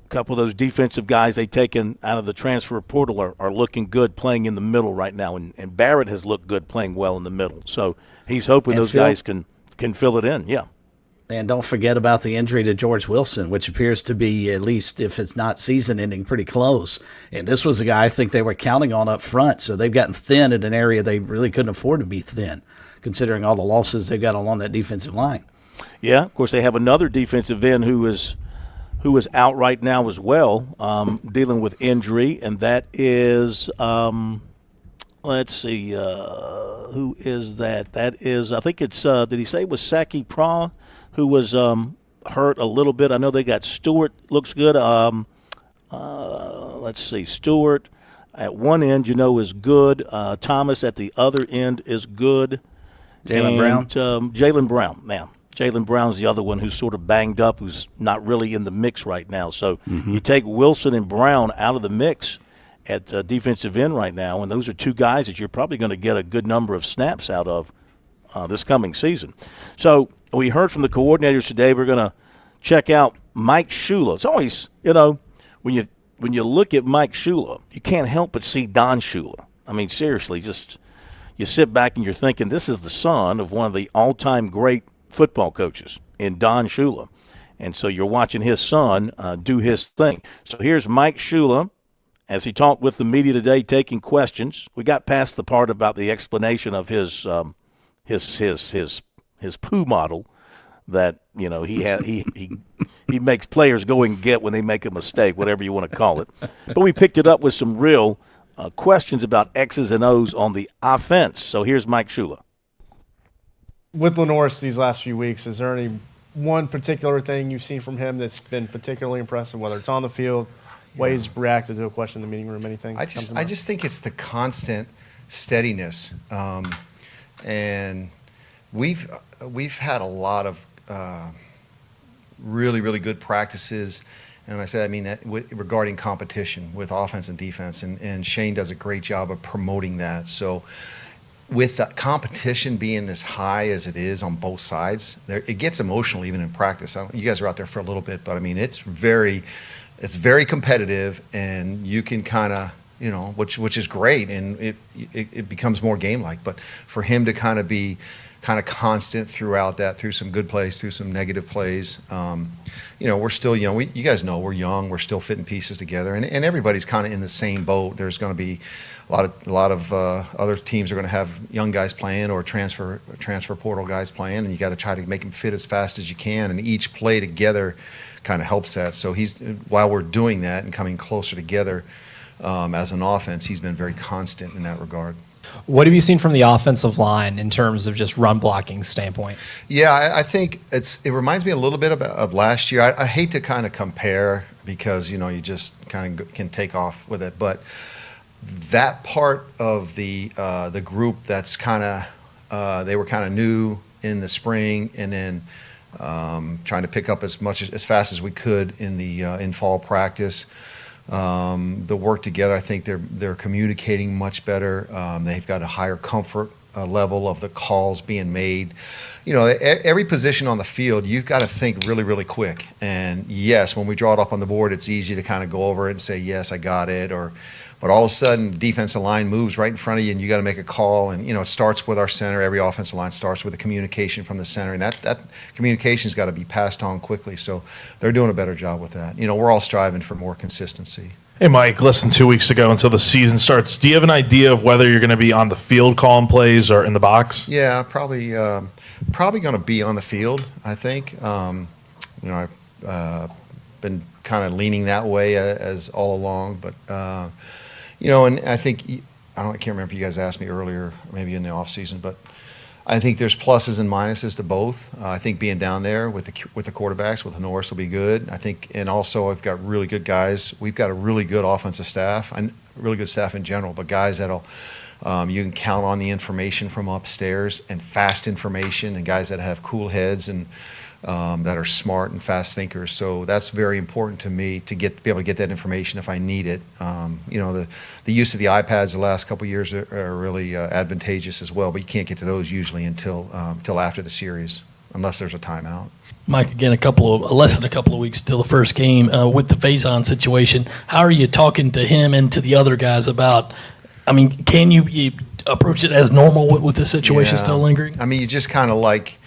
couple of those defensive guys they've taken out of the transfer portal are looking good playing in the middle right now, and Barrett has looked good playing well in the middle. So he's hoping those guys can fill it in. Yeah.
And don't forget about the injury to George Wilson, which appears to be, at least if it's not season-ending, pretty close. And this was a guy I think they were counting on up front, so they've gotten thin in an area they really couldn't afford to be thin, considering all the losses they've got along that defensive line.
Yeah, of course they have another defensive end who is out right now as well, dealing with injury, and that is let's see, who is that? That is, I think it's, did he say it was Saki Pra, who was hurt a little bit. I know they got Stewart, looks good. Let's see, Stewart at one end, is good. Thomas at the other end is good.
Jaylen Brown?
Jaylen Brown, now. Jaylen Brown's the other one who's sort of banged up, who's not really in the mix right now. So you take Wilson and Brown out of the mix at defensive end right now, and those are 2 guys that you're probably going to get a good number of snaps out of this coming season. So we heard from the coordinators today. We're going to check out Mike Shula. It's always, when you look at Mike Shula, you can't help but see Don Shula. I mean, seriously, just you sit back and you're thinking this is the son of one of the all-time great football coaches in Don Shula. And so you're watching his son do his thing. So here's Mike Shula as he talked with the media today, taking questions. We got past the part about the explanation of his poo model that he makes players go and get when they make a mistake, whatever you want to call it. But we picked it up with some real questions about X's and O's on the offense. So here's Mike Shula.
With Lenoris these last few weeks, is there any one particular thing you've seen from him that's been particularly impressive, whether it's on the field, ways reacted to a question in the meeting room, anything?
I just think it's the constant steadiness, and we've had a lot of really good practices, and I said I mean that regarding competition with offense and defense, and Shane does a great job of promoting that. So with the competition being as high as it is on both sides, it gets emotional even in practice. You guys are out there for a little bit, but I mean it's very competitive, and you can kind of, which is great, and it becomes more game-like. But for him to kind of be kind of constant throughout that, through some good plays, through some negative plays, we're still young. You guys know we're young. We're still fitting pieces together, and everybody's kind of in the same boat. There's going to be a lot of other teams are going to have young guys playing or transfer portal guys playing, and you got to try to make them fit as fast as you can, and each play together kind of helps that. So while we're doing that and coming closer together as an offense, he's been very constant in that regard.
What have you seen from the offensive line in terms of just run blocking standpoint?
Yeah, I think it reminds me a little bit of last year. I hate to kind of compare because you just kind of can take off with it, but that part of the group that's kind of they were kind of new in the spring, and then trying to pick up as fast as we could in fall practice. The work together, I think they're communicating much better. They've got a higher comfort level of the calls being made. Every position on the field, you've got to think really quick. And yes, when we draw it up on the board, it's easy to kind of go over it and say, yes, I got it. But all of a sudden, the defensive line moves right in front of you, and you got to make a call. And it starts with our center. Every offensive line starts with a communication from the center, and that communication's got to be passed on quickly. So they're doing a better job with that. We're all striving for more consistency.
Hey, Mike, less than 2 weeks to go until the season starts. Do you have an idea of whether you're going to be on the field calling plays or in the box?
Yeah, probably going to be on the field, I think. I've been kind of leaning that way as all along, but and I think I can't remember if you guys asked me earlier, maybe in the off season, but I think there's pluses and minuses to both. I think being down there with the quarterbacks, with Norris, will be good. I think, and also I've got really good guys. We've got a really good offensive staff, and really good staff in general, but guys that'll you can count on the information from upstairs, and fast information, and guys that have cool heads and that are smart and fast thinkers. So that's very important to me to be able to get that information if I need it. The use of the iPads the last couple of years are really advantageous as well, but you can't get to those usually until after the series, unless there's a timeout.
Mike, again, less than a couple of weeks till the first game with the Faison situation. How are you talking to him and to the other guys about? I mean, can you approach it as normal with the situation still lingering?
I mean, you just kind of like.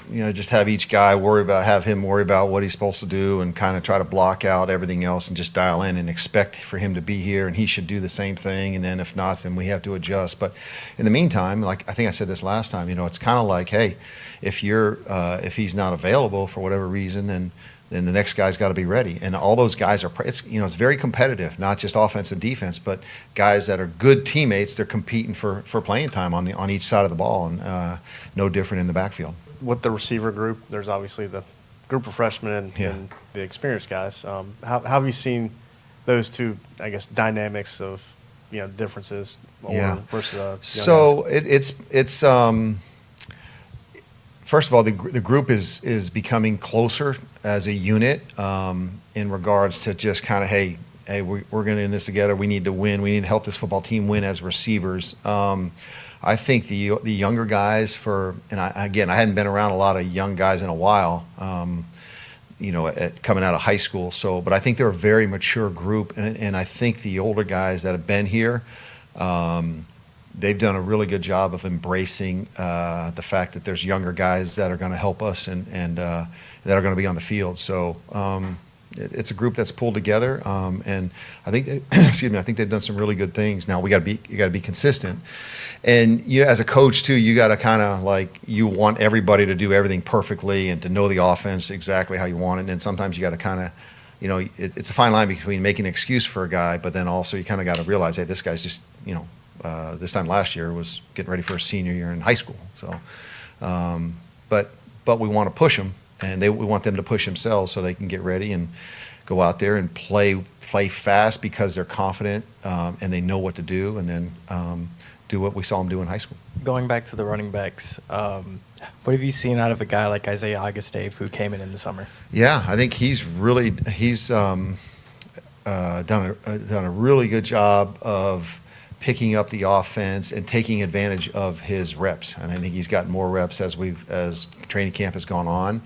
Just have each guy have him worry about what he's supposed to do, and kind of try to block out everything else and just dial in and expect for him to be here, and he should do the same thing. And then if not, then we have to adjust. But in the meantime, like I think I said this last time, it's kind of like, hey, if he's not available for whatever reason, then the next guy's got to be ready. And all those guys it's very competitive, not just offense and defense, but guys that are good teammates. They're competing for playing time on each side of the ball, and no different in the backfield.
With the receiver group, there's obviously the group of freshmen and the experienced guys. How have you seen those two, I guess, dynamics of differences versus
so guys? It's first of all, the group is becoming closer as a unit in regards to just kind of hey, we're going to in this together. We need to win. We need to help this football team win as receivers. I think the younger guys I hadn't been around a lot of young guys in a while, coming out of high school. But I think they're a very mature group, and I think the older guys that have been here, they've done a really good job of embracing the fact that there's younger guys that are going to help us and that are going to be on the field. So it's a group that's pulled together, and I think I think they've done some really good things. Now you got to be consistent, and as a coach too, you got to kind of you want everybody to do everything perfectly and to know the offense exactly how you want it. And sometimes you got to kind of it's a fine line between making an excuse for a guy, but then also you kind of got to realize, hey, this guy's just, this time last year was getting ready for his senior year in high school. So, but we want to push them, and we want them to push themselves so they can get ready and go out there and play fast because they're confident and they know what to do, and then do what we saw them do in high school.
Going back to the running backs, what have you seen out of a guy like Isaiah Augustave who came in the summer?
Yeah, I think he's done a really good job of picking up the offense and taking advantage of his reps. And I think he's gotten more reps as training camp has gone on.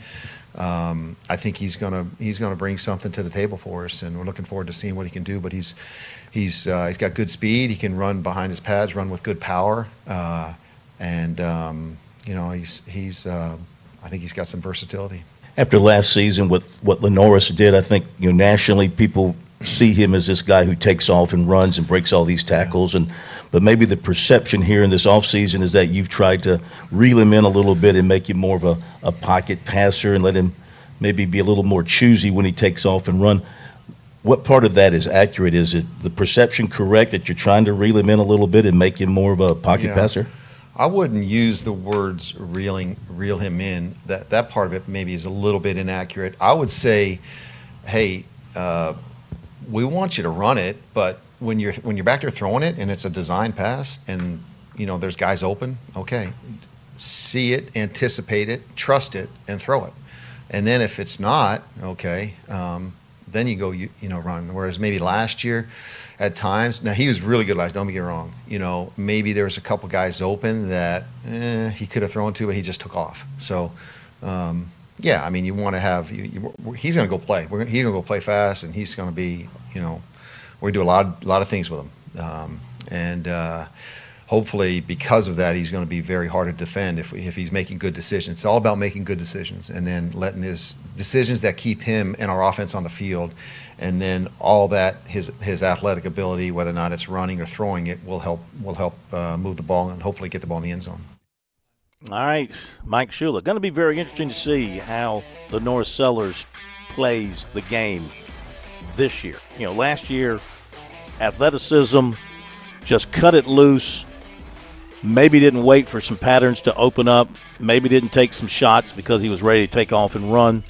I think he's gonna bring something to the table for us, and we're looking forward to seeing what he can do. But he's got good speed. He can run behind his pads, run with good power, and I think he's got some versatility.
After last season, with what Lenoris did, I think nationally people see him as this guy who takes off and runs and breaks all these tackles. But maybe the perception here in this offseason is that you've tried to reel him in a little bit and make him more of a pocket passer and let him maybe be a little more choosy when he takes off and run. What part of that is accurate? Is it the perception correct that you're trying to reel him in a little bit and make him more of a pocket passer?
I wouldn't use the words reel him in. That part of it maybe is a little bit inaccurate. I would say, hey, we want you to run it, but when you're back there throwing it and it's a design pass and there's guys open, okay, see it, anticipate it, trust it, and throw it. And then if it's not, okay, then you go run. Whereas maybe last year, at times, now he was really good last. Don't get me wrong. Maybe there was a couple guys open that he could have thrown to, but he just took off. So. Yeah, I mean, you want to have he's going to go play. He's going to go play fast, and he's going to be, we do a lot of things with him, and hopefully because of that, he's going to be very hard to defend if he's making good decisions. It's all about making good decisions, and then letting his decisions that keep him and our offense on the field, and then all that his athletic ability, whether or not it's running or throwing it, will help move the ball and hopefully get the ball in the end zone.
All right, Mike Shula. Going to be very interesting to see how Lenoris Sellers plays the game this year. Last year, athleticism, just cut it loose, maybe didn't wait for some patterns to open up, maybe didn't take some shots because he was ready to take off and run.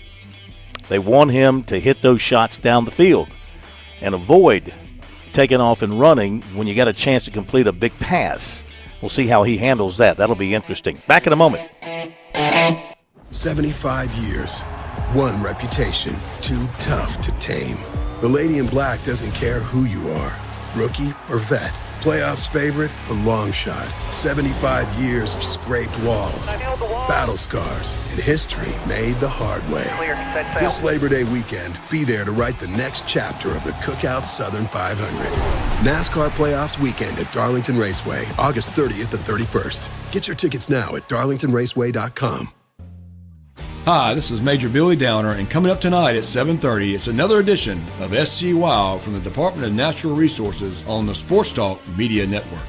They want him to hit those shots down the field and avoid taking off and running when you got a chance to complete a big pass. We'll see how he handles that. That'll be interesting. Back in a moment.
75 years, one reputation, too tough to tame. The Lady in Black doesn't care who you are, rookie or vet, playoffs favorite or long shot. 75 years of scraped walls, battle scars, and history made the hard way. This Labor Day weekend, be there to write the next chapter of the Cookout Southern 500. NASCAR Playoffs weekend at Darlington Raceway, August 30th and 31st. Get your tickets now at darlingtonraceway.com.
Hi, this is Major Billy Downer, and coming up tonight at 7:30, it's another edition of SC Wow from the Department of Natural Resources on the Sports Talk Media Network.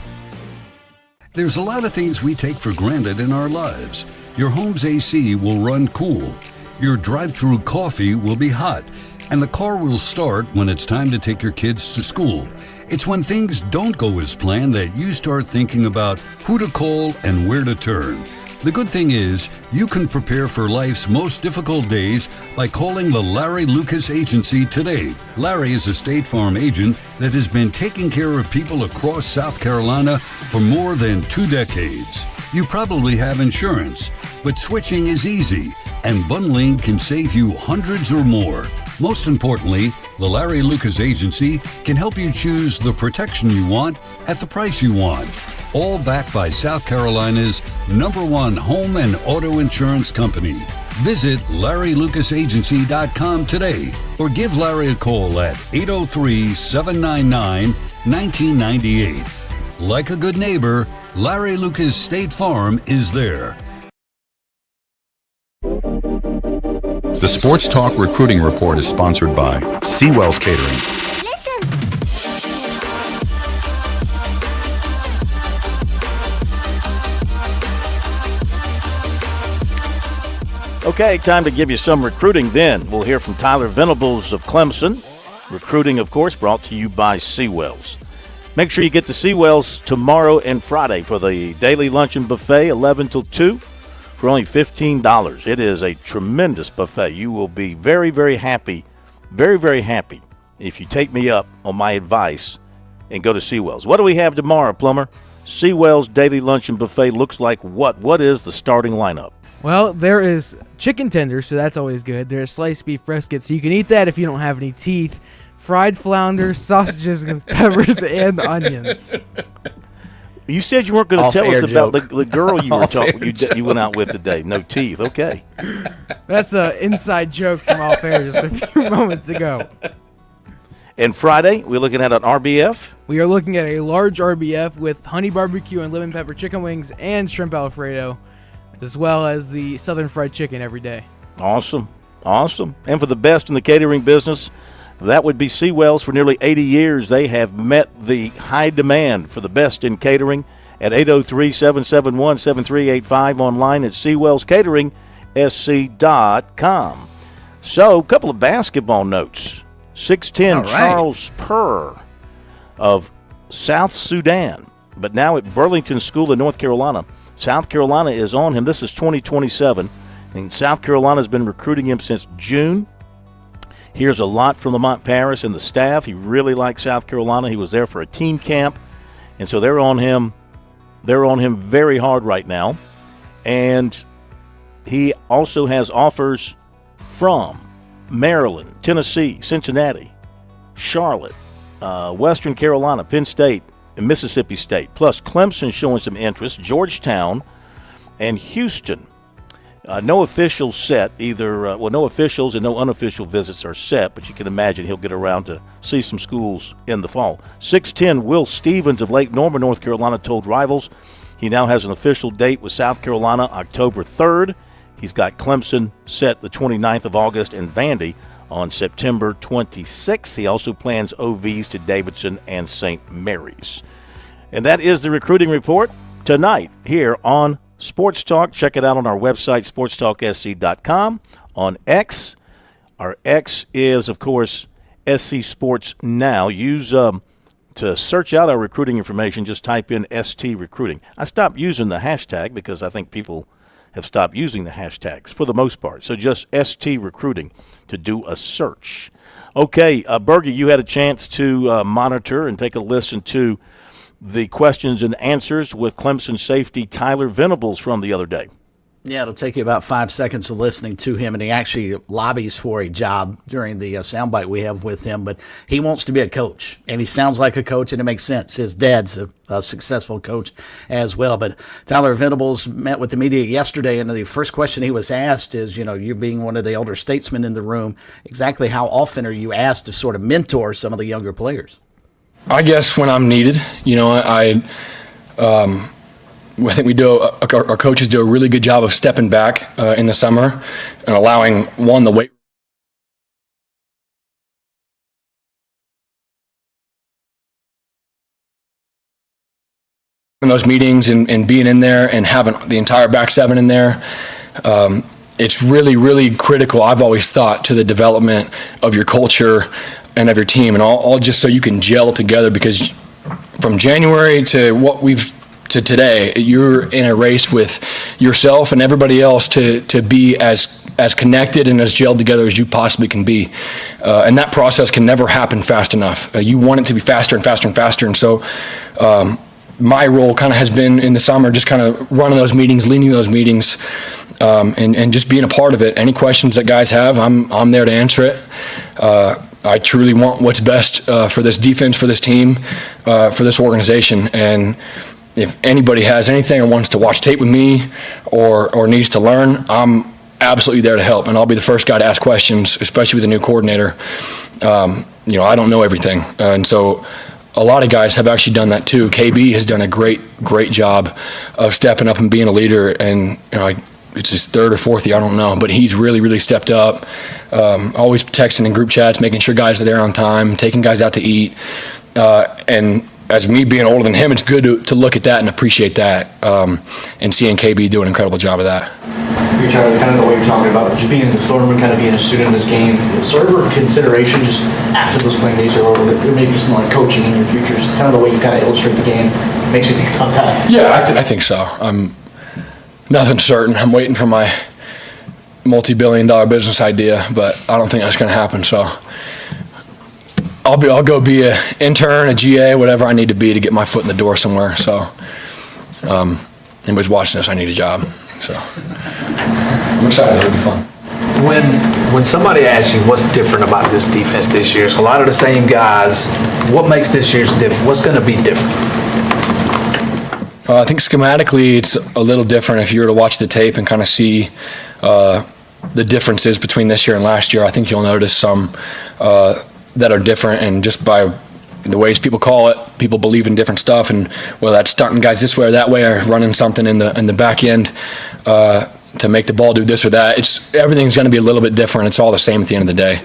There's a lot of things we take for granted in our lives. Your home's AC will run cool. Your drive-through coffee will be hot. And the car will start when it's time to take your kids to school. It's when things don't go as planned that you start thinking about who to call and where to turn. The good thing is, you can prepare for life's most difficult days by calling the Larry Lucas Agency today. Larry is a State Farm agent that has been taking care of people across South Carolina for more than 2 decades. You probably have insurance, but switching is easy, and bundling can save you hundreds or more. Most importantly, the Larry Lucas Agency can help you choose the protection you want at the price you want. All backed by South Carolina's #1 home and auto insurance company. Visit LarryLucasAgency.com today or give Larry a call at 803-799-1998. Like a good neighbor, Larry Lucas State Farm is there.
The Sports Talk Recruiting Report is sponsored by Seawell's Catering.
Okay, time to give you some recruiting then. We'll hear from Tyler Venables of Clemson. Recruiting, of course, brought to you by Seawells. Make sure you get to Seawells tomorrow and Friday for the daily luncheon buffet, 11 till 2, for only $15. It is a tremendous buffet. You will be very, very happy, very, very happy if you take me up on my advice and go to Seawells. What do we have tomorrow, Plummer? Seawells daily luncheon buffet looks like what? What is the starting lineup?
Well, there is chicken tenders, so that's always good. There's sliced beef brisket, so you can eat that if you don't have any teeth. Fried flounders, sausages, peppers, and onions.
You said you weren't going to tell us about the girl you were you went out with today. No teeth. Okay.
That's an inside joke from Off Air just a few moments ago.
And Friday, we're looking at an RBF.
We are looking at a large RBF with honey barbecue and lemon pepper chicken wings and shrimp Alfredo, as well as the Southern fried chicken every day.
Awesome. Awesome. And for the best in the catering business, that would be Seawells. For nearly 80 years, they have met the high demand for the best in catering at 803-771-7385, online at SeawellsCateringSC.com. So, a couple of basketball notes. 6'10" Charles Purr of South Sudan, but now at Burlington School in North Carolina. South Carolina is on him. This is 2027, and South Carolina has been recruiting him since June. Here's a lot from Lamont Paris and the staff. He really likes South Carolina. He was there for a team camp, and so they're on him. They're on him very hard right now, and he also has offers from Maryland, Tennessee, Cincinnati, Charlotte, Western Carolina, Penn State, and Mississippi State. Plus, Clemson showing some interest, Georgetown, and Houston. No officials set either. No officials and no unofficial visits are set, but you can imagine he'll get around to see some schools in the fall. 6'10" Will Stevens of Lake Norman, North Carolina, told Rivals he now has an official date with South Carolina, October 3rd. He's got Clemson set the 29th of August and Vandy on September 26th. He also plans OVs to Davidson and St. Mary's. And that is the recruiting report tonight here on Sports Talk. Check it out on our website, SportsTalkSC.com. On X, our X is, of course, SC Sports Now. Use to search out our recruiting information, just type in ST Recruiting. I stopped using the hashtag because I think people have stopped using the hashtags for the most part. So just ST Recruiting to do a search. Okay, Bergie, you had a chance to monitor and take a listen to the questions and answers with Clemson safety Tyler Venables from the other day.
Yeah, it'll take you about 5 seconds of listening to him, and he actually lobbies for a job during the soundbite we have with him, but he wants to be a coach, and he sounds like a coach, and it makes sense. His dad's a successful coach as well, but Tyler Venables met with the media yesterday, and the first question he was asked is, you being one of the elder statesmen in the room, exactly how often are you asked to sort of mentor some of the younger players?
I guess when I'm needed. I think our coaches do a really good job of stepping back in the summer and allowing the weight. In those meetings and being in there and having the entire back seven in there, it's really, really critical, I've always thought, to the development of your culture and of your team, and all just so you can gel together, because from January to today, you're in a race with yourself and everybody else to be as connected and as gelled together as you possibly can be. And that process can never happen fast enough. You want it to be faster and faster and faster. And so my role kind of has been in the summer just kind of running those meetings, leading those meetings, and just being a part of it. Any questions that guys have, I'm there to answer it. I truly want what's best for this defense, for this team, for this organization. And if anybody has anything or wants to watch tape with me or needs to learn, I'm absolutely there to help. And I'll be the first guy to ask questions, especially with a new coordinator. I don't know everything. And so a lot of guys have actually done that too. KB has done a great job of stepping up and being a leader. And it's his third or fourth year, I don't know, but he's really, really stepped up. Always texting in group chats, making sure guys are there on time, taking guys out to eat. And as me being older than him, it's good to look at that and appreciate that, and seeing KB do an incredible job of that.
for each other, kind of the way you're talking about, just being in the film and kind of being a student in this game. Is there ever consideration just after those playing days are over, that there may be some like coaching in your future, just kind of the way you kind of illustrate the game makes me think about that?
Yeah, I think so. Nothing's certain. I'm waiting for my multi-billion-dollar business idea, but I don't think that's going to happen. So I'll go be an intern, a GA, whatever I need to be to get my foot in the door somewhere. So anybody's watching this, I need a job. So I'm excited. It'll be fun.
When somebody asks you what's different about this defense this year, it's a lot of the same guys. What makes this year's different? What's going to be different?
I think schematically it's a little different. If you were to watch the tape and kind of see the differences between this year and last year, I think you'll notice some that are different, and just by the ways people call it, people believe in different stuff, and whether that's starting guys this way or that way, or running something in the back end to make the ball do this or that. Everything's going to be a little bit different. It's all the same at the end of the day.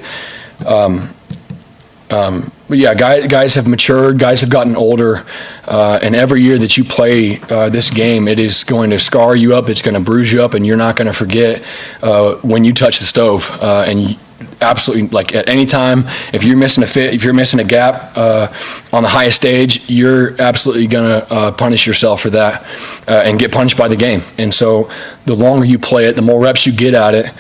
But yeah, guys have matured, guys have gotten older, and every year that you play this game, it is going to scar you up, it's going to bruise you up, and you're not going to forget when you touch the stove. And absolutely, like at any time, if you're missing a fit, if you're missing a gap on the highest stage, you're absolutely going to punish yourself for that and get punished by the game. And so the longer you play it, the more reps you get at it,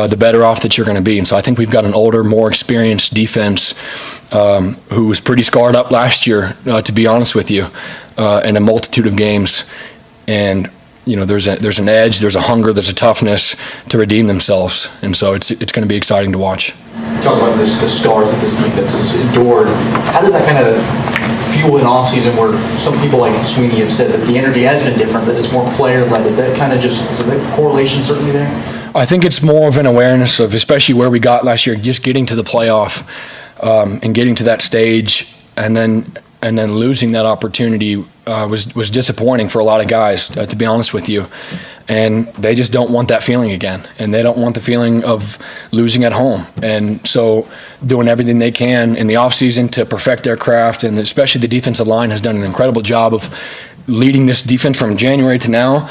the better off that you're going to be. And so I think we've got an older, more experienced defense who was pretty scarred up last year, to be honest with you, in a multitude of games. And there's an edge, there's a hunger, there's a toughness to redeem themselves, and so it's going to be exciting to watch.
Talk about the scars that this defense has endured. How does that kind of fuel an offseason where some people like Sweeney have said that the energy has been different, that it's more player-led? Is that kind of is the correlation certainly there?
I think it's more of an awareness of, especially where we got last year, just getting to the playoff and getting to that stage, and then losing that opportunity was disappointing for a lot of guys, to be honest with you. And they just don't want that feeling again. And they don't want the feeling of losing at home. And so doing everything they can in the offseason to perfect their craft, and especially the defensive line has done an incredible job of leading this defense from January to now,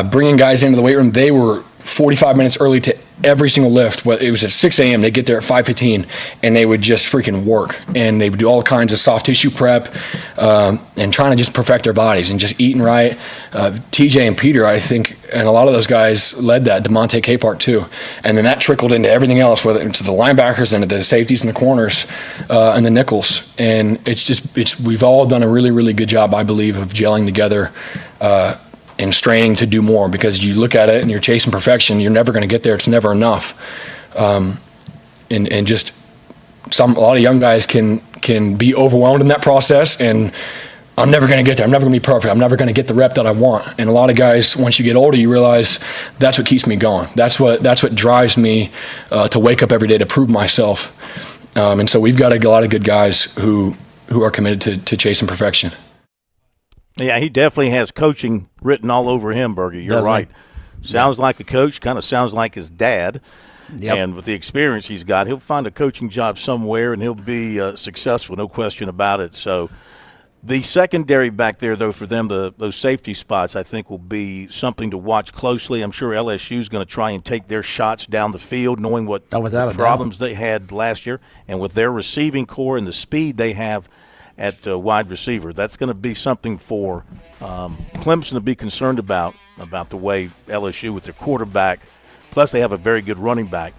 bringing guys into the weight room. They were 45 minutes early to every single lift. It was at 6 a.m. They'd get there at 5:15, and they would just freaking work. And they would do all kinds of soft tissue prep and trying to just perfect their bodies and just eating right. TJ and Peter, I think, and a lot of those guys led that. DeMonte Capehart too. And then that trickled into everything else, whether it's the linebackers and the safeties and the corners and the nickels. And we've all done a really, really good job, I believe, of gelling together and straining to do more, because you look at it and you're chasing perfection, you're never going to get there. It's never enough. And just a lot of young guys can be overwhelmed in that process, and I'm never going to get there. I'm never going to be perfect. I'm never going to get the rep that I want. And a lot of guys, once you get older, you realize that's what keeps me going. That's what drives me to wake up every day to prove myself. And so we've got a lot of good guys who are committed to chasing perfection.
Yeah, he definitely has coaching written all over him, Bergie. You're right. Sounds like a coach, kind of sounds like his dad. Yep. And with the experience he's got, he'll find a coaching job somewhere, and he'll be successful, no question about it. So the secondary back there, though, for them, those safety spots, I think will be something to watch closely. I'm sure LSU is going to try and take their shots down the field, knowing what problems they had last year, and with their receiving core and the speed they have at wide receiver. That's going to be something for Clemson to be concerned about the way LSU with their quarterback. Plus, they have a very good running back.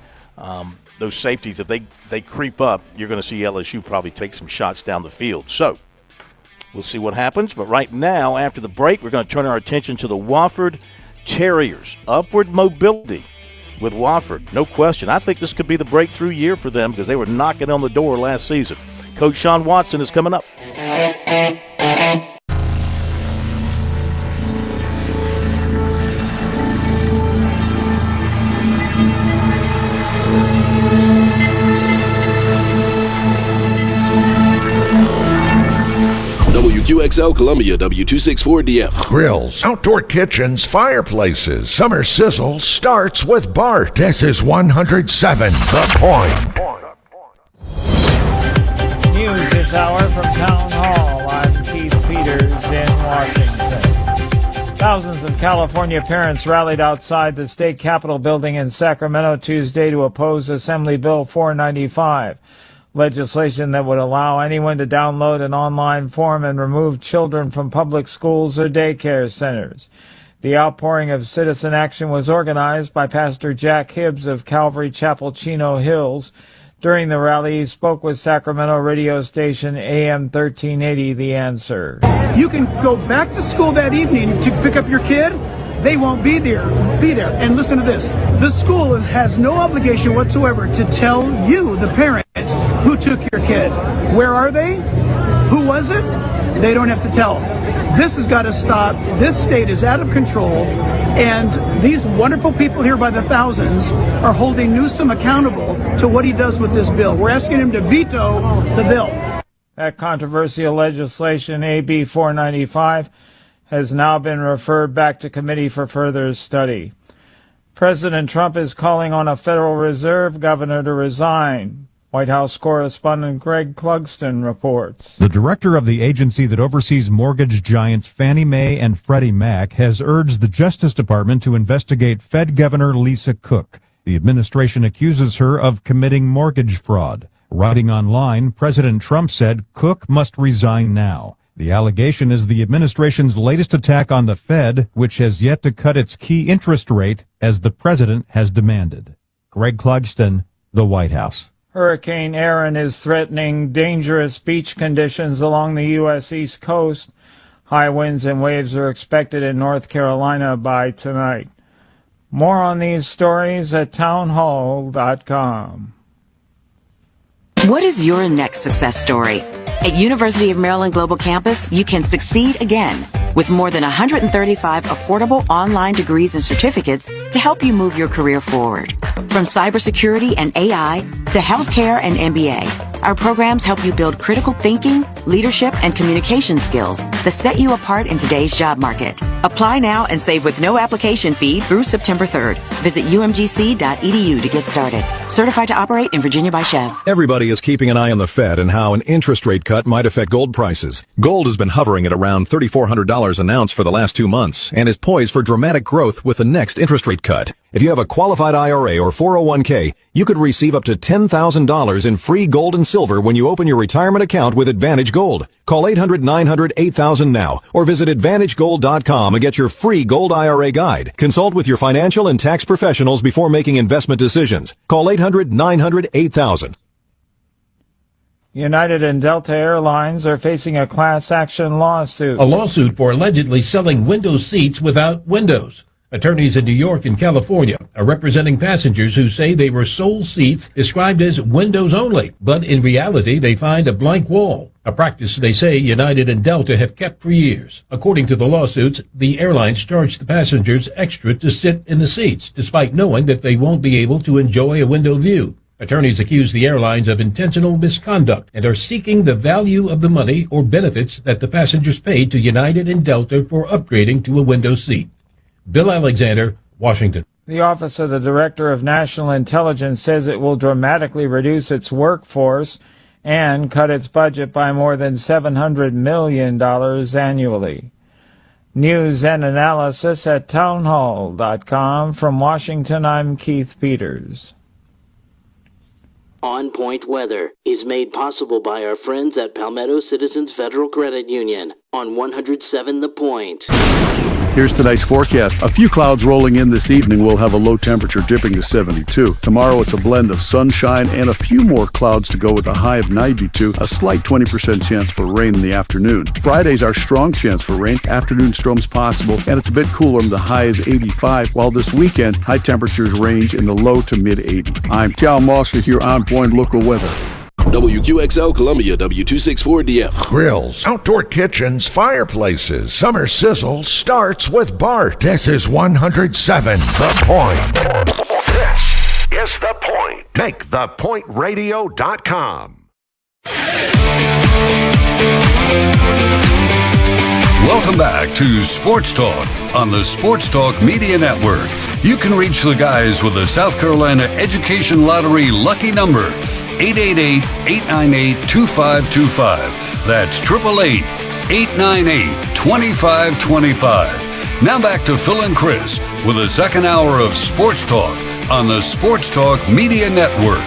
Those safeties, if they creep up, you're going to see LSU probably take some shots down the field. So we'll see what happens. But right now, after the break, we're going to turn our attention to the Wofford Terriers. Upward mobility with Wofford, no question. I think this could be the breakthrough year for them, because they were knocking on the door last season. Coach Sean Watson is coming up.
WQXL Columbia, W264DF.
Grills, outdoor kitchens, fireplaces. Summer sizzle starts with Bart. This is 107 The Point.
News this hour from Town Hall. I'm Keith Peters in Washington. Thousands of California parents rallied outside the state capitol building in Sacramento Tuesday to oppose Assembly Bill 495, legislation that would allow anyone to download an online form and remove children from public schools or daycare centers. The outpouring of citizen action was organized by Pastor Jack Hibbs of Calvary Chapel, Chino Hills. During the rally, he spoke with Sacramento radio station AM 1380, The Answer.
You can go back to school that evening to pick up your kid. They won't be there. And listen to this. The school has no obligation whatsoever to tell you, the parent, who took your kid. Where are they? Who was it? They don't have to tell. This has got to stop. This state is out of control. And these wonderful people here by the thousands are holding Newsom accountable to what he does with this bill. We're asking him to veto the bill.
That controversial legislation, AB 495, has now been referred back to committee for further study. President Trump is calling on a Federal Reserve governor to resign. White House correspondent Greg Clugston reports.
The director of the agency that oversees mortgage giants Fannie Mae and Freddie Mac has urged the Justice Department to investigate Fed Governor Lisa Cook. The administration accuses her of committing mortgage fraud. Writing online, President Trump said Cook must resign now. The allegation is the administration's latest attack on the Fed, which has yet to cut its key interest rate as the president has demanded. Greg Clugston, the White House.
Hurricane Aaron is threatening dangerous beach conditions along the U.S. East Coast. High winds and waves are expected in North Carolina by tonight. More on these stories at townhall.com.
What is your next success story? At University of Maryland Global Campus, you can succeed again with more than 135 affordable online degrees and certificates to help you move your career forward. From cybersecurity and AI to healthcare and MBA, our programs help you build critical thinking, leadership, and communication skills that set you apart in today's job market. Apply now and save with no application fee through September 3rd. Visit umgc.edu to get started. Certified to operate in Virginia by Chev.
Everybody is keeping an eye on the Fed and how an interest rate cut might affect gold prices. Gold has been hovering at around $3,400 an ounce for the last 2 months and is poised for dramatic growth with the next interest rate cut. If you have a qualified IRA or 401k, you could receive up to $10,000 in free gold and silver when you open your retirement account with Advantage Gold. Call 800-900-8000 now or visit AdvantageGold.com and get your free gold IRA guide. Consult with your financial and tax professionals before making investment decisions. Call 800-900-8000.
United and Delta Airlines are facing a class action lawsuit.
A lawsuit for allegedly selling window seats without windows. Attorneys in New York and California are representing passengers who say they were sold seats described as windows only, but in reality they find a blank wall, a practice they say United and Delta have kept for years. According to the lawsuits, the airlines charge the passengers extra to sit in the seats, despite knowing that they won't be able to enjoy a window view. Attorneys accuse the airlines of intentional misconduct and are seeking the value of the money or benefits that the passengers paid to United and Delta for upgrading to a window seat. Bill Alexander, Washington.
The Office of the Director of National Intelligence says it will dramatically reduce its workforce and cut its budget by more than $700 million annually. News and analysis at townhall.com. From Washington, I'm Keith Peters.
On Point Weather is made possible by our friends at Palmetto Citizens Federal Credit Union on 107 The Point.
Here's tonight's forecast. A few clouds rolling in this evening. We'll have a low temperature dipping to 72. Tomorrow it's a blend of sunshine and a few more clouds to go with a high of 92. A slight 20% chance for rain in the afternoon. Friday's our strong chance for rain. Afternoon storms possible, and it's a bit cooler. The high is 85, while this weekend high temperatures range in the low to mid 80s. I'm Cal Marshall here on Point Local Weather.
WQXL Columbia, W264DF.
Grills, outdoor kitchens, fireplaces. Summer sizzle starts with Bart. This is 107 The Point. This is The Point. Make thepointradio.com.
Welcome back to Sports Talk on the Sports Talk Media Network. You can reach the guys with the South Carolina Education Lottery lucky number, 888-898-2525. That's 888-898-2525. Now back to Phil and Chris with the second hour of Sports Talk on the Sports Talk Media Network.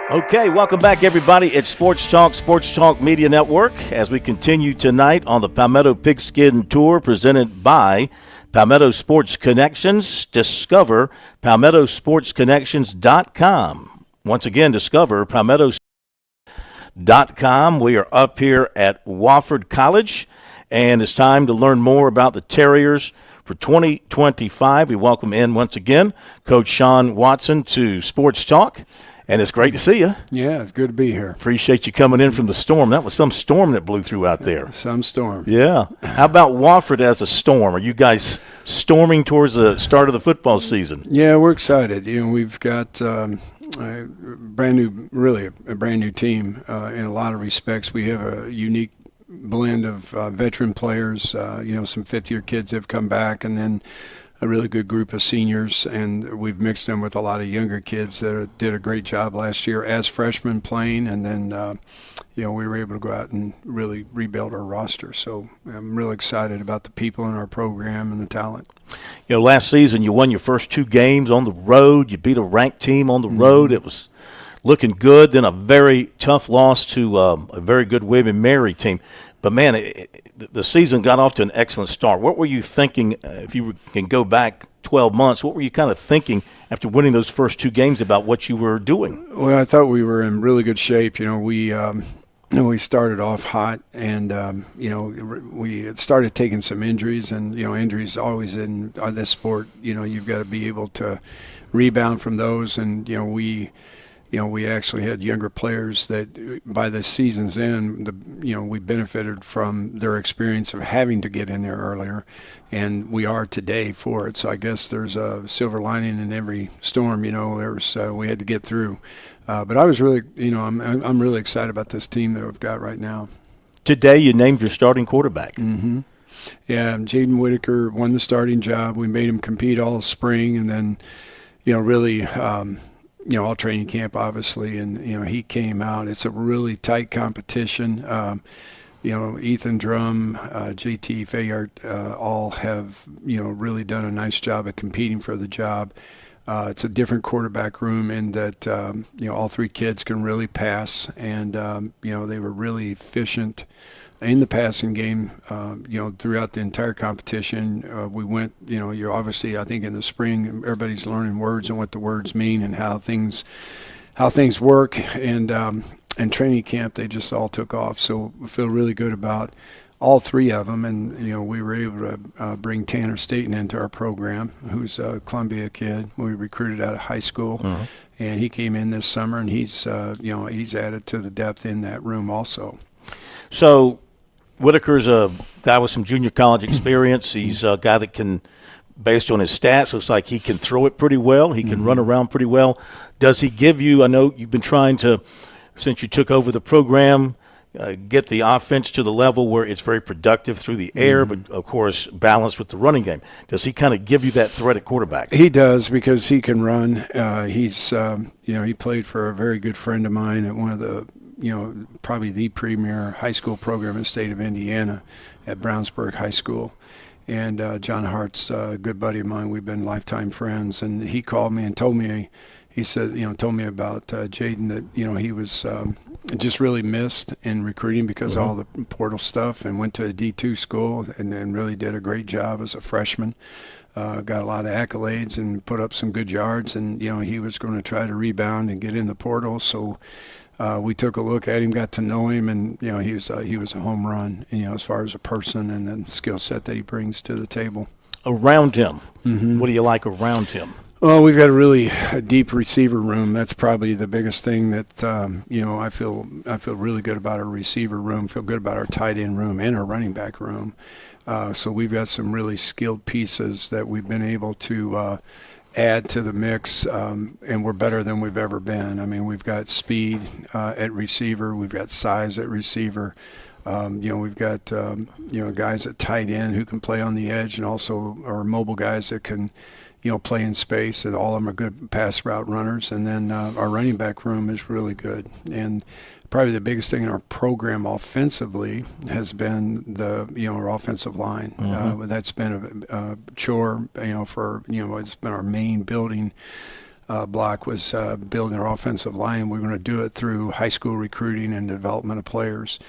Okay, welcome back, everybody. It's Sports Talk Media Network, as we continue tonight on the Palmetto Pigskin Tour presented by Palmetto Sports Connections. Discover PalmettoSportsConnections.com. Once again, discover PalmettoSports.com. We are up here at Wofford College, and it's time to learn more about the Terriers for 2025. We welcome in once again Coach Sean Watson to Sports Talk. And it's great to see you.
Yeah, it's good to be here.
Appreciate you coming in from the storm. That was some storm that blew through out there.
Some storm.
Yeah. How about Wofford as a storm? Are you guys storming towards the start of the football season?
Yeah, we're excited. We've got a brand new team in a lot of respects. We have a unique blend of veteran players. Some fifth-year kids have come back, and then a really good group of seniors, and we've mixed them with a lot of younger kids that did a great job last year as freshmen playing, and then we were able to go out and really rebuild our roster. So I'm really excited about the people in our program and the talent.
Last season you won your first 2 games on the road. You beat a ranked team on the road. It was looking good. Then a very tough loss to a very good William & Mary team. But, man, the season got off to an excellent start. What were you thinking, if you can go back 12 months, what were you kind of thinking after winning those first 2 games about what you were doing?
Well, I thought we were in really good shape. We started off hot, and, we started taking some injuries. And, injuries always in this sport, you've got to be able to rebound from those. And, we actually had younger players that by the season's end, we benefited from their experience of having to get in there earlier, and we are today for it. So I guess there's a silver lining in every storm. We had to get through. But I was really, I'm really excited about this team that we've got right now.
Today you named your starting quarterback.
Mm-hmm. Yeah, Jaden Whitaker won the starting job. We made him compete all spring, and then, really all training camp, obviously, and, he came out. It's a really tight competition. Ethan Drum, JT Fayard, all have, really done a nice job of competing for the job. It's a different quarterback room in that, all 3 kids can really pass, and, they were really efficient in the passing game, throughout the entire competition. We went, you're obviously, I think in the spring, everybody's learning words and what the words mean and how things work. And training camp, they just all took off. So we feel really good about all 3 of them. And, we were able to bring Tanner Staten into our program, who's a Columbia kid. We recruited out of high school. Mm-hmm. And he came in this summer, and he's added to the depth in that room also.
So Whitaker's a guy with some junior college experience. He's a guy that can, based on his stats, looks like he can throw it pretty well. He can run around pretty well. Does he give you – I know you've been trying to, since you took over the program, get the offense to the level where it's very productive through the air, but, of course, balanced with the running game. Does he kind of give you that threat at quarterback?
He does, because he can run. He's he played for a very good friend of mine at one of the – probably the premier high school program in the state of Indiana at Brownsburg High School. And John Hart's a good buddy of mine. We've been lifetime friends. And he called me and told me, he said, told me about Jaden, that, he was just really missed in recruiting because of all the portal stuff, and went to a D2 school and really did a great job as a freshman. Got a lot of accolades and put up some good yards. And, he was going to try to rebound and get in the portal. So we took a look at him, got to know him, and he was a home run. As far as a person and the skill set that he brings to the table.
Around him, what do you like around him?
Well, we've got a really deep receiver room. That's probably the biggest thing that I feel really good about our receiver room. Feel good about our tight end room and our running back room. So we've got some really skilled pieces that we've been able to add to the mix, and we're better than we've ever been. I mean, we've got speed at receiver, we've got size at receiver. We've got guys at tight end who can play on the edge, and also our mobile guys that can play in space, and all of them are good pass route runners. And then our running back room is really good. And probably the biggest thing in our program offensively has been our offensive line. That's been a chore, it's been our main building block was building our offensive line. We're going to do it through high school recruiting and development of players.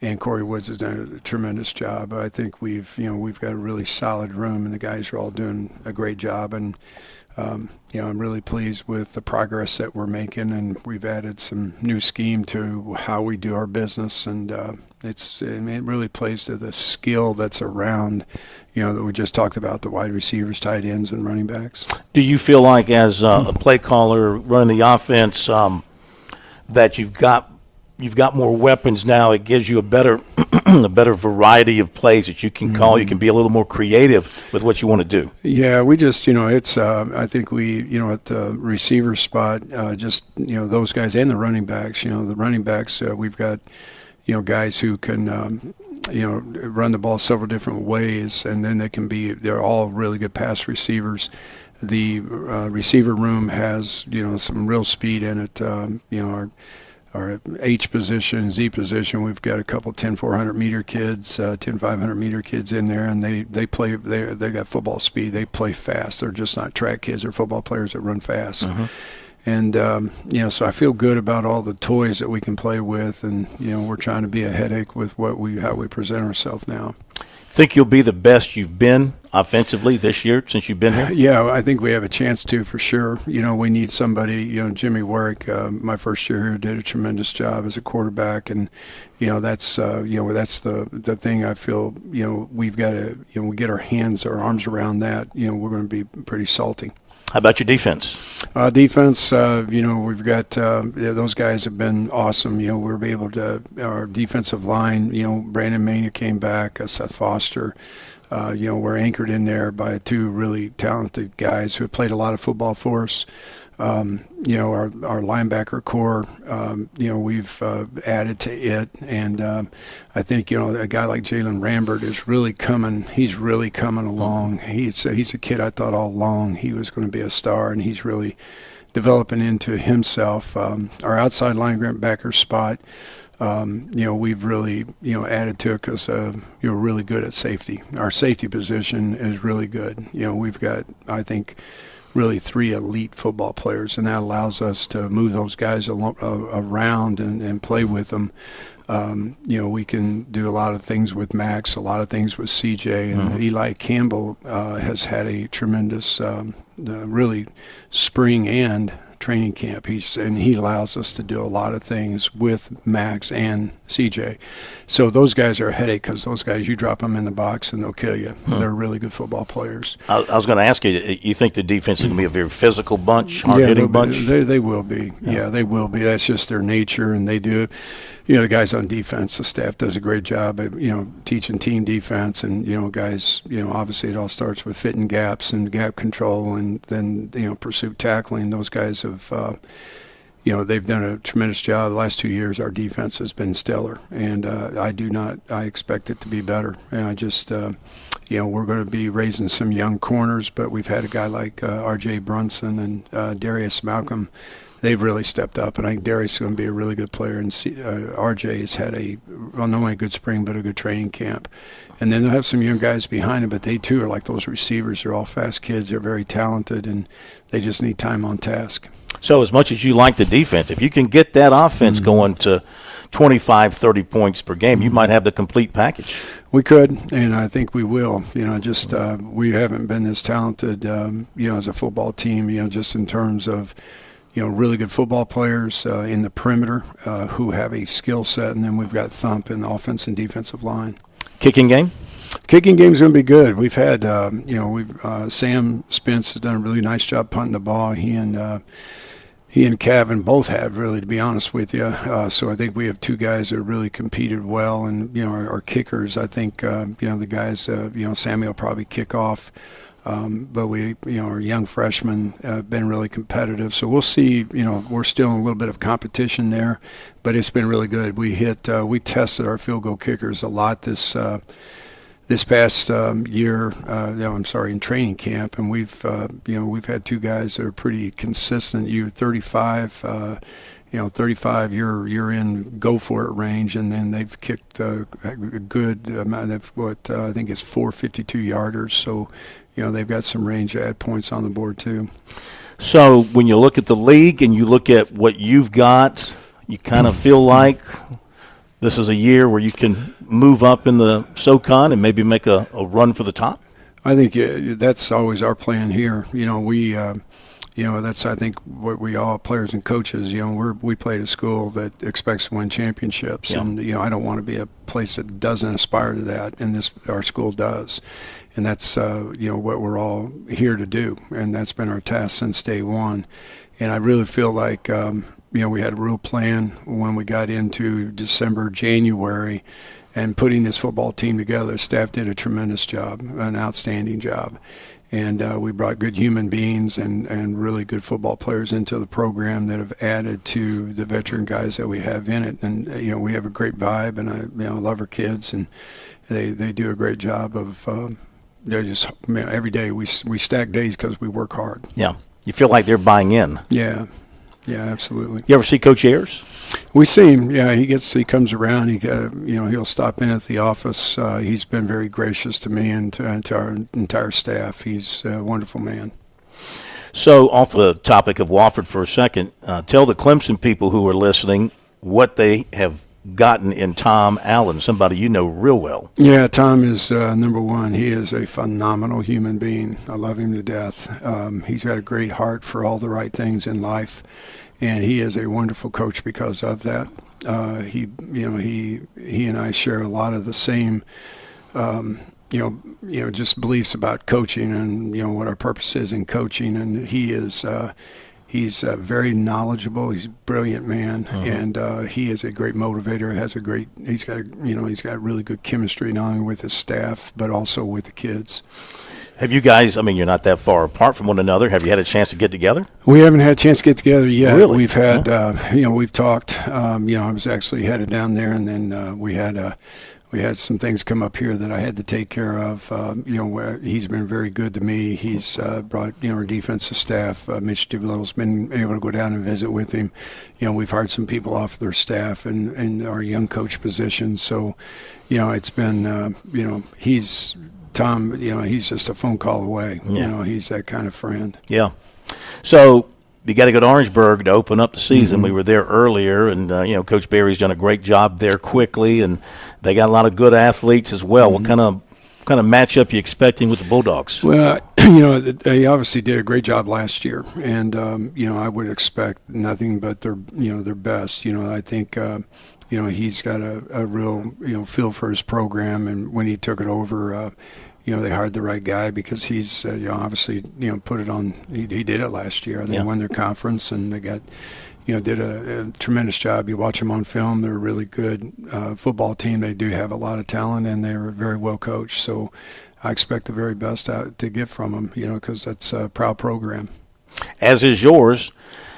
And Corey Woods has done a tremendous job. I think we've got a really solid room, and the guys are all doing a great job. And I'm really pleased with the progress that we're making, and we've added some new scheme to how we do our business, and it really plays to the skill that's around, that we just talked about, the wide receivers, tight ends, and running backs.
Do you feel like as a play caller running the offense that you've got more weapons now? It gives you a better variety of plays that you can call. You can be a little more creative with what you want to do.
Yeah, we just, it's, I think we, at the receiver spot, those guys and the running backs, the running backs, we've got, guys who can, run the ball several different ways, and then they're all really good pass receivers. The receiver room has, some real speed in it. Our H position, Z position, we've got a couple 10-400 meter kids, 10-500 meter kids in there, and they got football speed. They play fast. They're just not track kids. They're football players that run fast. And so I feel good about all the toys that we can play with, and we're trying to be a headache with how we present ourselves now.
Think you'll be the best you've been offensively this year since you've been here?
Yeah, I think we have a chance to, for sure. We need somebody. Jimmy Warwick, my first year here, did a tremendous job as a quarterback, and that's the thing. I feel we've got to we get our arms around that. We're going to be pretty salty.
How about your defense?
Defense, we've got those guys have been awesome. We're able to our defensive line. Brandon Mania came back. Seth Foster. We're anchored in there by two really talented guys who have played a lot of football for us. Our linebacker core, we've added to it, and I think a guy like Jalen Rambert is really coming. He's really coming along. He's a kid I thought all along he was going to be a star, and he's really developing into himself. Our outside linebacker spot, we've really added to it because you're really good at safety. Our safety position is really good. We've got, I think, really three elite football players, and that allows us to move those guys around and play with them. We can do a lot of things with Max, a lot of things with CJ, and Eli Campbell has had a tremendous, really spring and training camp. He allows us to do a lot of things with Max and CJ. So those guys are a headache because those guys, you drop them in the box and they'll kill you. They're really good football players.
I was going to ask you think the defense is going to be a very physical bunch, hard-hitting bunch?
They will be. Yeah, they will be. That's just their nature, and they do. The guys on defense, the staff does a great job at, teaching team defense, and, guys, obviously it all starts with fitting gaps and gap control, and then, pursuit tackling. Those guys have, they've done a tremendous job. The last 2 years, our defense has been stellar, and I expect it to be better. And I just, we're going to be raising some young corners, but we've had a guy like R.J. Brunson and Darius Malcolm. They've really stepped up, and I think Darius is going to be a really good player. And RJ has had not only a good spring, but a good training camp. And then they'll have some young guys behind him, but they too are like those receivers. They're all fast kids. They're very talented, and they just need time on task.
So as much as you like the defense, if you can get that offense going to 25, 30 points per game, you might have the complete package.
We could, and I think we will. We haven't been this talented, as a football team, just in terms of really good football players in the perimeter who have a skill set, and then we've got thump in the offense and defensive line.
Kicking game?
Kicking game's going to be good. We've had, Sam Spence has done a really nice job punting the ball. He and Kevin both have, really, to be honest with you. So I think we have two guys that really competed well, and our kickers. I think the guys. Sammy will probably kick off. But we, our young freshmen have been really competitive. So we'll see, we're still in a little bit of competition there, but it's been really good. We tested our field goal kickers a lot this this past year, in training camp, and we've had two guys that are pretty consistent. You 35. 35 you're in go for it range, and then they've kicked a good amount of I think it's 452 yarders. So, they've got some range to add points on the board too.
So when you look at the league and you look at what you've got, you kind of feel like this is a year where you can move up in the SoCon and maybe make a run for the top?
I think that's always our plan here. That's, I think, what we all, players and coaches, we play at a school that expects to win championships. Yeah. And, I don't want to be a place that doesn't aspire to that, and our school does. And that's, what we're all here to do. And that's been our task since day one. And I really feel like, we had a real plan when we got into December, January, and putting this football team together. Staff did a tremendous job, an outstanding job. And we brought good human beings and really good football players into the program that have added to the veteran guys that we have in it. And, we have a great vibe, and I love our kids, and they do a great job of they're just, every day we stack days because we work hard.
Yeah. You feel like they're buying in.
Yeah. Yeah, absolutely.
You ever see Coach Ayers?
We see him. Yeah, he comes around. He'll stop in at the office. He's been very gracious to me and to our entire staff. He's a wonderful man.
So, off the topic of Wofford for a second, tell the Clemson people who are listening what they have gotten in Tom Allen, somebody you know real well.
Yeah, Tom is number one. He is a phenomenal human being. I love him to death. He's got a great heart for all the right things in life, and he is a wonderful coach because of that. He and I share a lot of the same, just beliefs about coaching and what our purpose is in coaching. And he is. He's very knowledgeable. He's a brilliant man, and he is a great motivator. He's got really good chemistry not only with his staff but also with the kids.
Have you guys? I mean, you're not that far apart from one another. Have you had a chance to get together?
We haven't had a chance to get together yet.
Really?
We've had, we've talked. I was actually headed down there, and then we had some things come up here that I had to take care of. Where he's been very good to me. He's brought our defensive staff. Mitch DeVille's been able to go down and visit with him. We've hired some people off their staff and our young coach position. So, it's been he's Tom. He's just a phone call away.
Yeah.
He's that kind of friend.
Yeah. So you got to go to Orangeburg to open up the season. Mm-hmm. We were there earlier, and Coach Barry's done a great job there quickly, and they got a lot of good athletes as well. Mm-hmm. What kind of matchup you expecting with the Bulldogs?
Well, they obviously did a great job last year, and I would expect nothing but their best. I think he's got a real feel for his program, and when he took it over, they hired the right guy because he's obviously put it on. He did it last year. They won their conference, and they got did a tremendous job. You watch them on film; they're a really good football team. They do have a lot of talent, and they're very well coached. So I expect the very best to get from them. Because that's a proud program.
As is yours,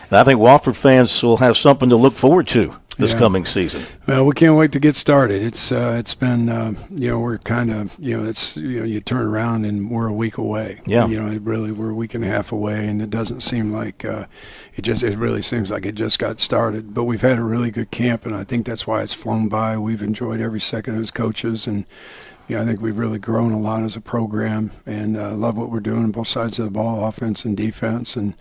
and I think Wofford fans will have something to look forward to this coming season.
Well, we can't wait to get started. It's been we're kind of it's you turn around and we're a week away.
Yeah.
We're a week and a half away, and it doesn't seem like it really seems like it just got started. But we've had a really good camp, and I think that's why it's flown by. We've enjoyed every second as coaches, and I think we've really grown a lot as a program, and love what we're doing on both sides of the ball, offense and defense, and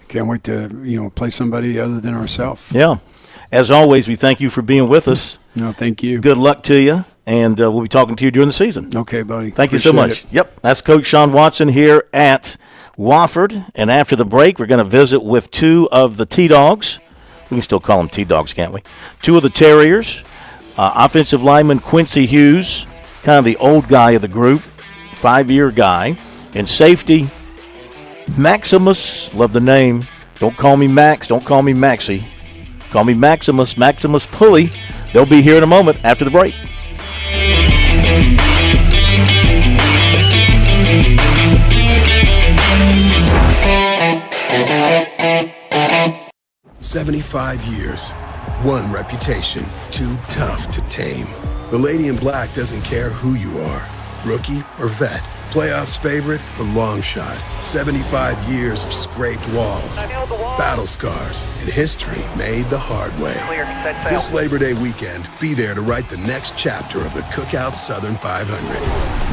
can't wait to play somebody other than ourselves.
Yeah. As always, we thank you for being with us.
No, thank you.
Good luck to you, and we'll be talking to you during the season.
Okay, buddy.
Thank you so much.
It.
Yep, that's Coach Sean Watson here at Wofford, and after the break, we're going to visit with two of the T-Dogs. We can still call them T-Dogs, can't we? Two of the Terriers, offensive lineman Quincy Hughes, kind of the old guy of the group, 5-year guy, and safety Maximus, love the name. Don't call me Max, don't call me Maxie. Call me Maximus Pulley. They'll be here in a moment after the break.
"75 years, one reputation, too tough to tame. The Lady in Black doesn't care who you are, Rookie or vet? Playoffs favorite or long shot? 75 years of scraped walls, battle scars, and history made the hard way. This Labor Day weekend, be there to write the next chapter of the Cookout Southern 500.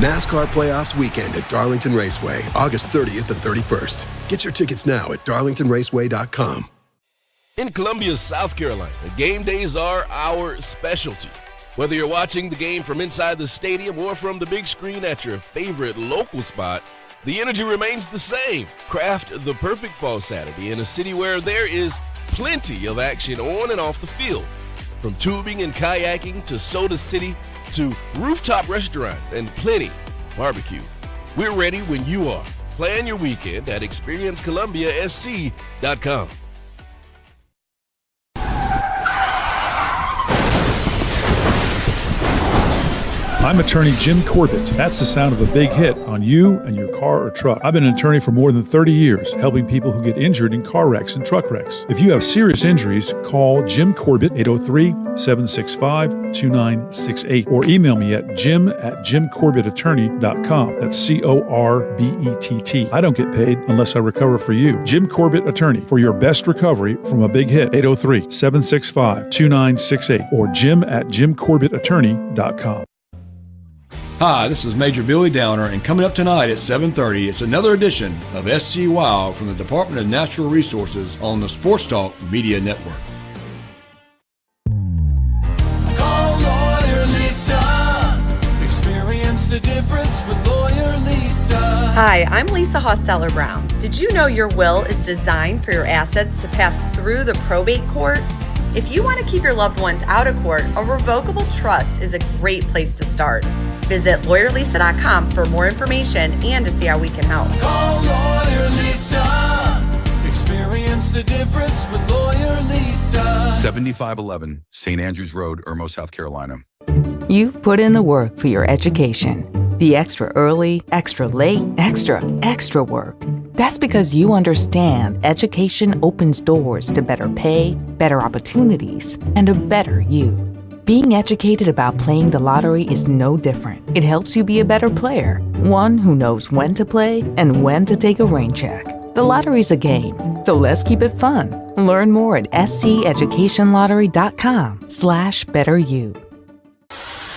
NASCAR Playoffs weekend at Darlington Raceway, August 30th and 31st. Get your tickets now at darlingtonraceway.com.
In Columbia, South Carolina, game days are our specialty. Whether you're watching the game from inside the stadium or from the big screen at your favorite local spot, the energy remains the same. Craft the perfect fall Saturday in a city where there is plenty of action on and off the field. From tubing and kayaking to Soda City to rooftop restaurants and plenty barbecue. We're ready when you are. Plan your weekend at experiencecolumbiasc.com.
I'm attorney Jim Corbett. That's the sound of a big hit on you and your car or truck. I've been an attorney for more than 30 years, helping people who get injured in car wrecks and truck wrecks. If you have serious injuries, call Jim Corbett, 803-765-2968, or email me at jim@jimcorbettattorney.com. That's CORBETT. I don't get paid unless I recover for you. Jim Corbett Attorney, for your best recovery from a big hit, 803-765-2968, or jim@jimcorbettattorney.com.
Hi, this is Major Billy Downer, and coming up tonight at 7:30, it's another edition of SC Wow from the Department of Natural Resources on the Sports Talk Media Network.
Call Lawyer Lisa. Experience the difference with Lawyer Lisa.
Hi, I'm Lisa Hosteller-Brown. Did you know your will is designed for your assets to pass through the probate court? If you want to keep your loved ones out of court, a revocable trust is a great place to start. Visit lawyerlisa.com for more information and to see how we can help.
Call Lawyer Lisa. Experience the difference with Lawyer Lisa.
7511 St. Andrews Road, Irmo, South Carolina.
You've put in the work for your education. The extra early, extra late, extra work. That's because you understand education opens doors to better pay, better opportunities, and a better you. Being educated about playing the lottery is no different. It helps you be a better player, one who knows when to play and when to take a rain check. The lottery's a game, so let's keep it fun. Learn more at sceducationlottery.com/betteryou.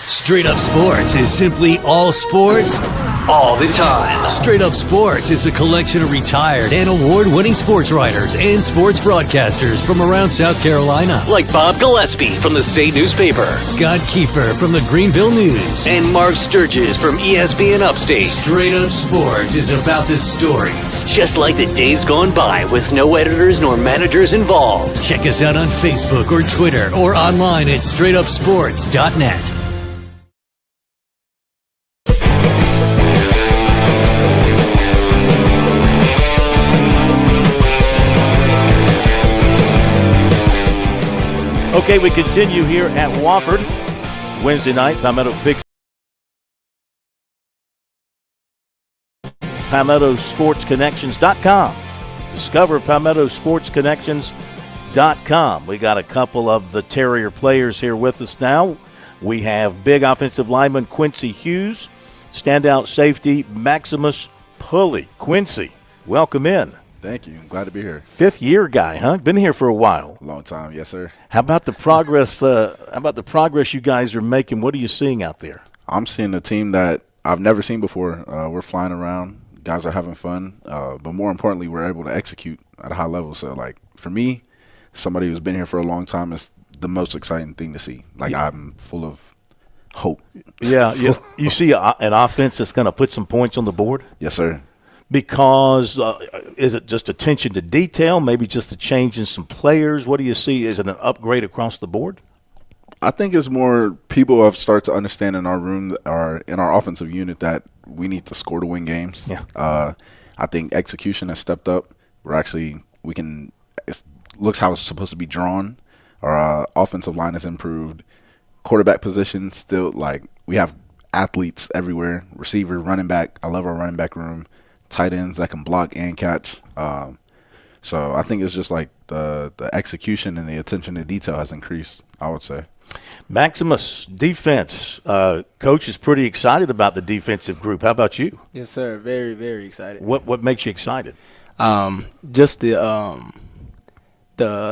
Straight Up Sports is simply all sports, all the time. Straight Up Sports is a collection of retired and award-winning sports writers and sports broadcasters from around South Carolina. Like Bob Gillespie from the State Newspaper, Scott Kiefer from the Greenville News, and Mark Sturgis from ESPN Upstate. Straight Up Sports is about the stories, just like the days gone by with no editors nor managers involved. Check us out on Facebook or Twitter or online at straightupsports.net.
Okay, we continue here at Wofford. It's Wednesday night, Palmetto Big PalmettoSportsConnections.com. Discover PalmettoSportsConnections.com. We got a couple of the Terrier players here with us now. We have big offensive lineman Quincy Hughes, standout safety Maximus Pulley. Quincy, welcome in.
Thank you. I'm glad to be here.
Fifth year guy, huh? Been here for a while.
Long time, yes, sir.
How about the progress? You guys are making? What are you seeing out there?
I'm seeing a team that I've never seen before. We're flying around. Guys are having fun. But more importantly, we're able to execute at a high level. So, for me, somebody who's been here for a long time is the most exciting thing to see. I'm full of hope.
Yeah. You see an offense that's going to put some points on the board?
Yes, sir.
Because is it just attention to detail, maybe just a change in some players? What do you see? Is it an upgrade across the board?
I think it's more people have started to understand in our room or in our offensive unit that we need to score to win games.
Yeah.
I think execution has stepped up. It looks how it's supposed to be drawn. Our offensive line has improved. Quarterback position still, we have athletes everywhere. Receiver, running back. I love our running back room. Tight ends that can block and catch. So I think it's just like the execution and the attention to detail has increased, I would say.
Maximus, defense. Coach is pretty excited about the defensive group. How about you?
Yes, sir. Very, very excited.
What makes you excited?
Just the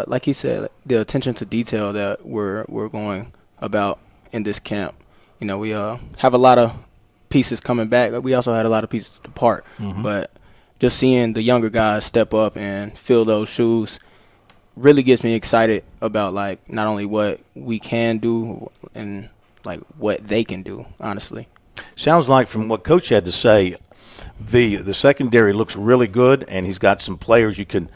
like he said, the attention to detail that we're going about in this camp. You know, we have a lot of pieces coming back. We also had a lot of pieces depart. But just seeing the younger guys step up and fill those shoes really gets me excited about, like, not only what we can do and, like, what they can do, honestly.
Sounds like from what Coach had to say, the secondary looks really good, and he's got some players you can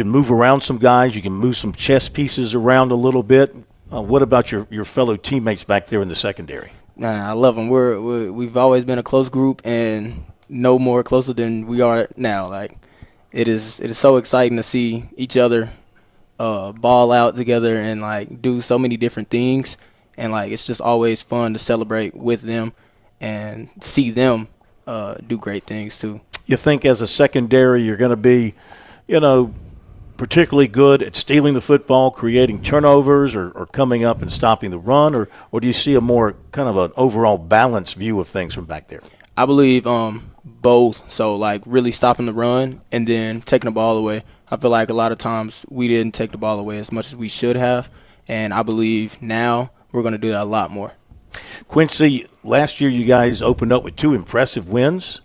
move around some guys. You can move some chess pieces around a little bit. What about your fellow teammates back there in the secondary?
I love them. We've always been a close group, and no more closer than we are now. Like, it is so exciting to see each other ball out together and, like, do so many different things. And, like, it's just always fun to celebrate with them and see them do great things too.
You think as a secondary you're going to be, particularly good at stealing the football, creating turnovers, or coming up and stopping the run, or do you see a more kind of an overall balanced view of things from back there?
I believe both. So, like, really stopping the run and then taking the ball away. I feel like a lot of times we didn't take the ball away as much as we should have, and I believe now we're going to do that a lot more.
Quincy, last year you guys opened up with 2 impressive wins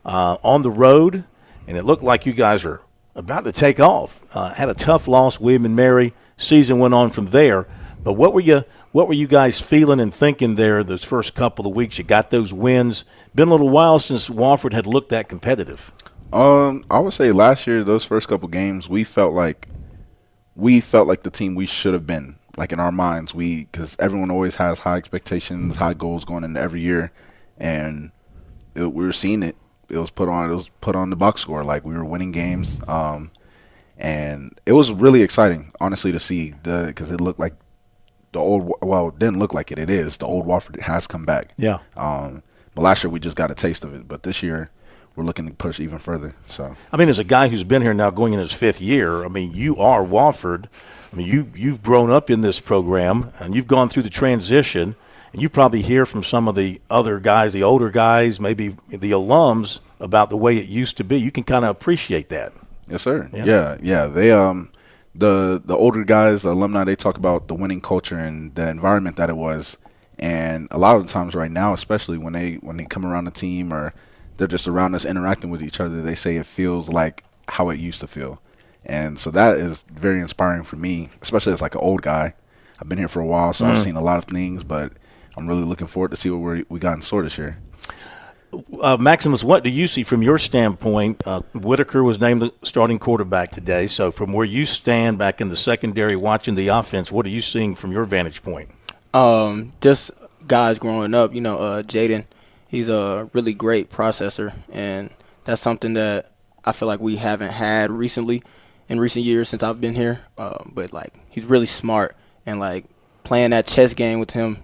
on the road, and it looked like you guys are about to take off. Had a tough loss, William and Mary. Season went on from there. But what were you guys feeling and thinking there those first couple of weeks? You got those wins. Been a little while since Wofford had looked that competitive.
I would say last year, those first couple games, we felt like the team we should have been. Like, in our minds, because everyone always has high expectations, high goals going into every year, and we were seeing it. It was put on the box score. Like, we were winning games, and it was really exciting, honestly, to see because it looked like it didn't look like it. It is. The old Wofford has come back.
Yeah.
But last year we just got a taste of it. But this year we're looking to push even further. So,
I mean, as a guy who's been here now going in his 5th year, I mean, you are Wofford. I mean, you've grown up in this program, and you've gone through the transition, and you probably hear from some of the other guys, the older guys, maybe the alums, about the way it used to be. You can kind of appreciate that.
Yes, sir. Yeah. They the older guys, the alumni, they talk about the winning culture and the environment that it was. And a lot of the times right now, especially when they come around the team or they're just around us interacting with each other, they say it feels like how it used to feel. And so that is very inspiring for me, especially as like an old guy. I've been here for a while, so I've seen a lot of things, but I'm really looking forward to see what we got in store this year.
Maximus, what do you see from your standpoint? Whitaker was named the starting quarterback today. So from where you stand back in the secondary watching the offense, what are you seeing from your vantage point?
Just guys growing up, Jaden, he's a really great processor, and that's something that I feel like we haven't had in recent years since I've been here. But, like, he's really smart, and, like, playing that chess game with him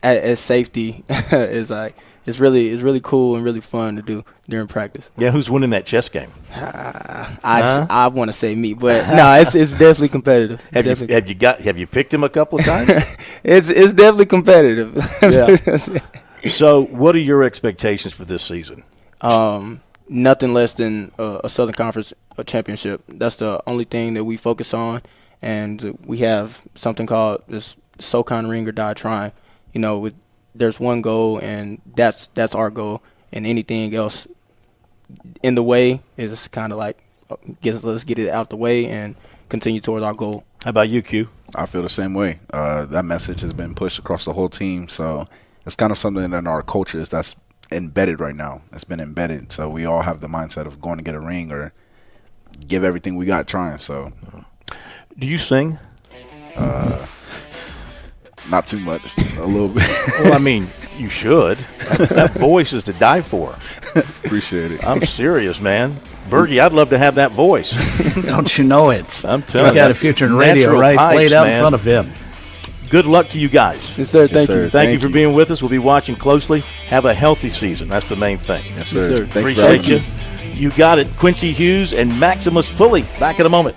as safety is like – It's really cool and really fun to do during practice.
Yeah, who's winning that chess game?
I want to say me, but no, it's definitely competitive.
Have you picked him a couple of times?
It's definitely competitive.
Yeah. So, what are your expectations for this season?
Nothing less than a Southern Conference championship. That's the only thing that we focus on, and we have something called this SoCon Ring or Die Trying. There's one goal, and that's our goal, and anything else in the way is kind of like let's get it out the way and continue towards our goal.
How about you, Q?
I feel the same way. That message has been pushed across the whole team, so it's kind of something in our cultures that's embedded right now. It's been embedded, so we all have the mindset of going to get a ring or give everything we got trying. So,
do you sing?
Not too much, a little bit.
Well, I mean, you should. That voice is to die for.
Appreciate it.
I'm serious, man. Bergie, I'd love to have that voice.
Don't you know it?
I'm telling you.
He's got a future in radio,
Natural
right?
pipes,
Played out
man.
in front of him.
Good luck to you guys.
Yes, sir. Thank you.
Thank you for being with us. We'll be watching closely. Have a healthy season. That's the main thing.
Yes, sir.
Yes, sir.
Thanks for
Appreciate
having
you.
me.
You got it. Quincy Hughes and Maximus Pulley. Back in a moment.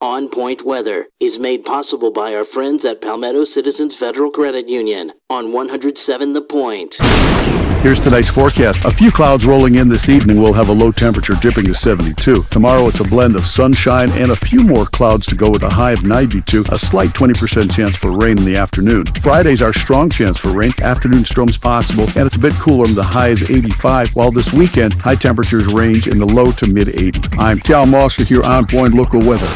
On Point Weather is made possible by our friends at Palmetto Citizens Federal Credit Union on 107 The Point.
Here's tonight's forecast. A few clouds rolling in this evening. We'll have a low temperature dipping to 72. Tomorrow it's a blend of sunshine and a few more clouds to go with a high of 92. A slight 20% chance for rain in the afternoon. Friday's our strong chance for rain. Afternoon storms possible, and it's a bit cooler. The high is 85, while this weekend high temperatures range in the low to mid 80s. I'm Cal Moss with your On Point local weather.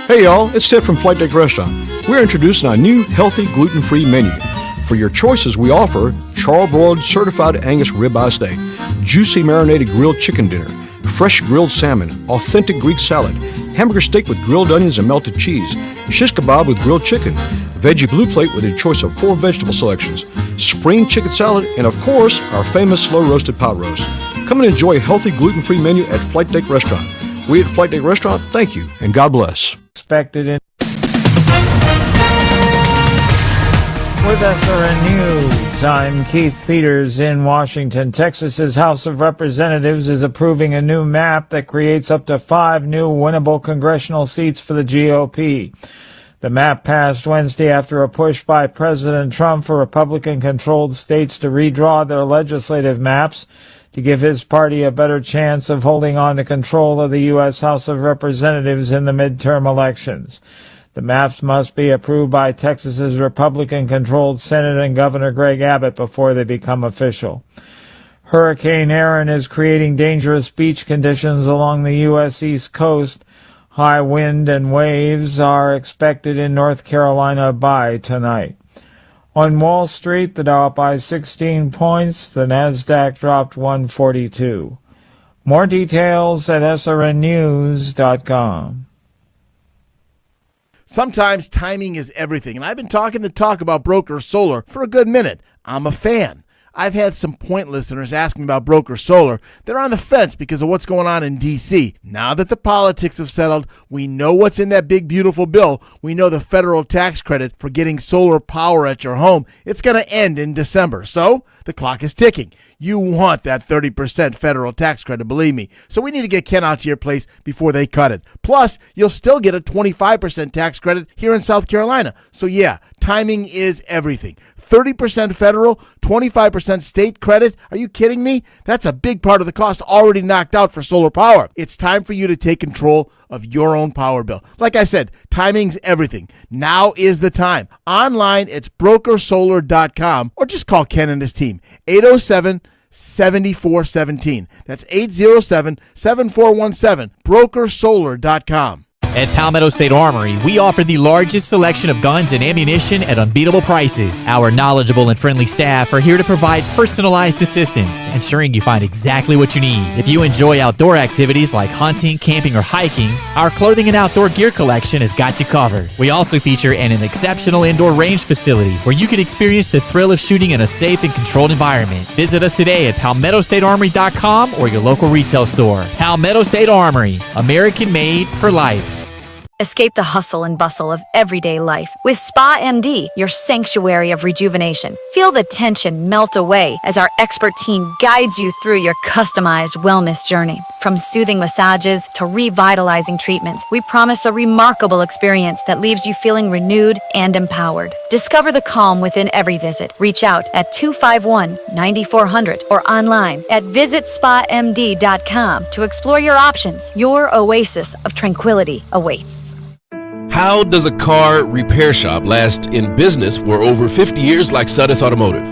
Hey y'all, it's Ted from Flight Deck Restaurant. We're introducing our new healthy gluten-free menu. For your choices, we offer charbroiled certified Angus ribeye steak, juicy marinated grilled chicken dinner, fresh grilled salmon, authentic Greek salad, hamburger steak with grilled onions and melted cheese, shish kebab with grilled chicken, veggie blue plate with a choice of 4 vegetable selections, spring chicken salad, and of course, our famous slow roasted pot roast. Come and enjoy a healthy gluten-free menu at Flight Deck Restaurant. We at Flight Deck Restaurant thank you, and God bless.
Expected in with SRN News, I'm Keith Peters in Washington. Texas's House of Representatives is approving a new map that creates up to 5 new winnable congressional seats for the GOP. The map passed Wednesday after a push by President Trump for Republican-controlled states to redraw their legislative maps to give his party a better chance of holding on to control of the U.S. House of Representatives in the midterm elections. The maps must be approved by Texas's Republican-controlled Senate and Governor Greg Abbott before they become official. Hurricane Aaron is creating dangerous beach conditions along the U.S. East Coast. High wind and waves are expected in North Carolina by tonight. On Wall Street, the Dow up by 16 points. The Nasdaq dropped 142. More details at srnnews.com.
Sometimes timing is everything, and I've been talking the talk about Broker Solar for a good minute. I'm a fan. I've had some Point listeners ask me about Broker Solar. They're on the fence because of what's going on in D.C. Now that the politics have settled, we know what's in that big, beautiful bill. We know the federal tax credit for getting solar power at your home. It's going to end in December, so the clock is ticking. You want that 30% federal tax credit, believe me. So we need to get Ken out to your place before they cut it. Plus, you'll still get a 25% tax credit here in South Carolina. So yeah, timing is everything. 30% federal, 25% state credit. Are you kidding me? That's a big part of the cost already knocked out for solar power. It's time for you to take control of your own power bill. Like I said, timing's everything. Now is the time. Online, it's brokersolar.com or just call Ken and his team. 807-7417. That's 807-7417. brokersolar.com.
At Palmetto State Armory, we offer the largest selection of guns and ammunition at unbeatable prices. Our knowledgeable and friendly staff are here to provide personalized assistance, ensuring you find exactly what you need. If you enjoy outdoor activities like hunting, camping, or hiking, our clothing and outdoor gear collection has got you covered. We also feature an exceptional indoor range facility where you can experience the thrill of shooting in a safe and controlled environment. Visit us today at PalmettoStateArmory.com or your local retail store. Palmetto State Armory, American made for life.
Escape the hustle and bustle of everyday life with Spa MD, your sanctuary of rejuvenation. Feel the tension melt away as our expert team guides you through your customized wellness journey. From soothing massages to revitalizing treatments, we promise a remarkable experience that leaves you feeling renewed and empowered. Discover the calm within every visit. Reach out at 251-9400 or online at visitspamd.com to explore your options. Your oasis of tranquility awaits.
How does a car repair shop last in business for over 50 years like Sudeth Automotive?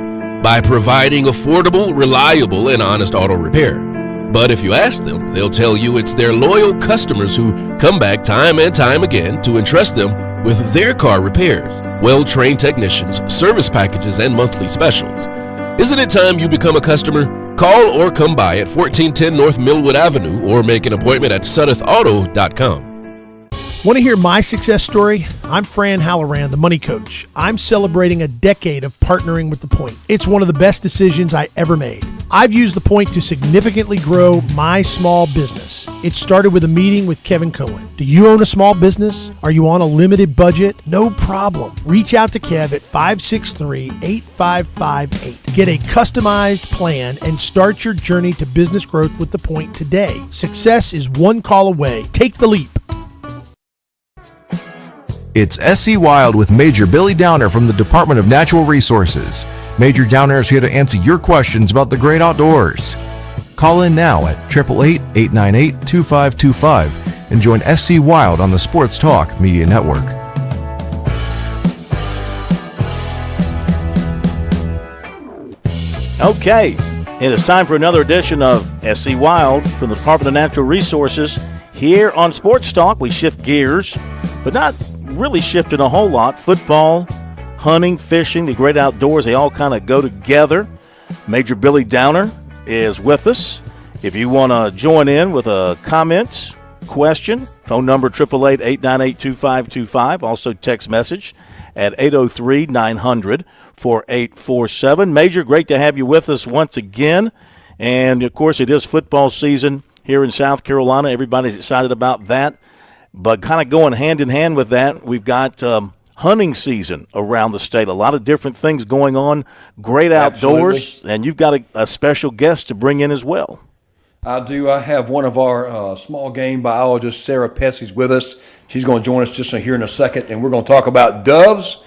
By providing affordable, reliable, and honest auto repair. But if you ask them, they'll tell you it's their loyal customers who come back time and time again to entrust them with their car repairs, well-trained technicians, service packages, and monthly specials. Isn't it time you become a customer? Call or come by at 1410 North Millwood Avenue or make an appointment at SudethAuto.com.
Want to hear my success story? I'm Fran Halloran, the money coach. I'm celebrating a decade of partnering with The Point. It's one of the best decisions I ever made. I've used the point to significantly grow my small business. It started with a meeting with Kevin Cohen. Do you own a small business? Are you on a limited budget? No problem. Reach out to Kev at 563-8558. Get a customized plan and start your journey to business growth with the point today. Success is one call away. Take the leap.
It's SC Wild with Major Billy Downer from the Department of Natural Resources. Major Downer is here to answer your questions about the great outdoors. Call in now at 888-898-2525 and join SC Wild on the Sports Talk Media Network.
Okay, it is time for another edition of SC Wild from the Department of Natural Resources. Here on Sports Talk, we shift gears, but not really shifting a whole lot. Football, hunting, fishing, the great outdoors, they all kind of go together. Major Billy Downer is with us. If you want to join in with a comment, question, phone number 888-898-2525. Also text message at 803-900-4847. Major, great to have you with us once again. And, of course, it is football season here in South Carolina. Everybody's excited about that. But kind of going hand in hand with that, we've got hunting season around the state. A lot of different things going on, great outdoors,
Absolutely.
and you've got a special guest to bring in as well.
I do. I have one of our small game biologists, Sarah Pessy's with us. She's going to join us just here in a second, and we're going to talk about doves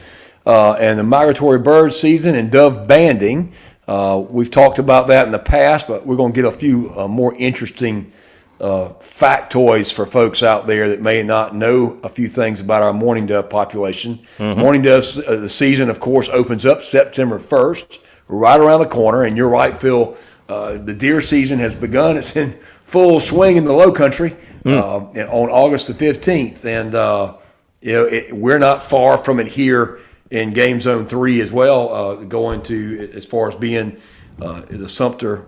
and the migratory bird season and dove banding. We've talked about that in the past, but we're going to get a few more interesting factoids for folks out there that may not know a few things about our mourning dove population.
Mm-hmm.
Mourning dove the season, of course, opens up September 1st, right around the corner. And you're right, Phil, the deer season has begun. It's in full swing in the low country on August the 15th. And, we're not far from it here in Game Zone 3 as well, going to as far as being the Sumter,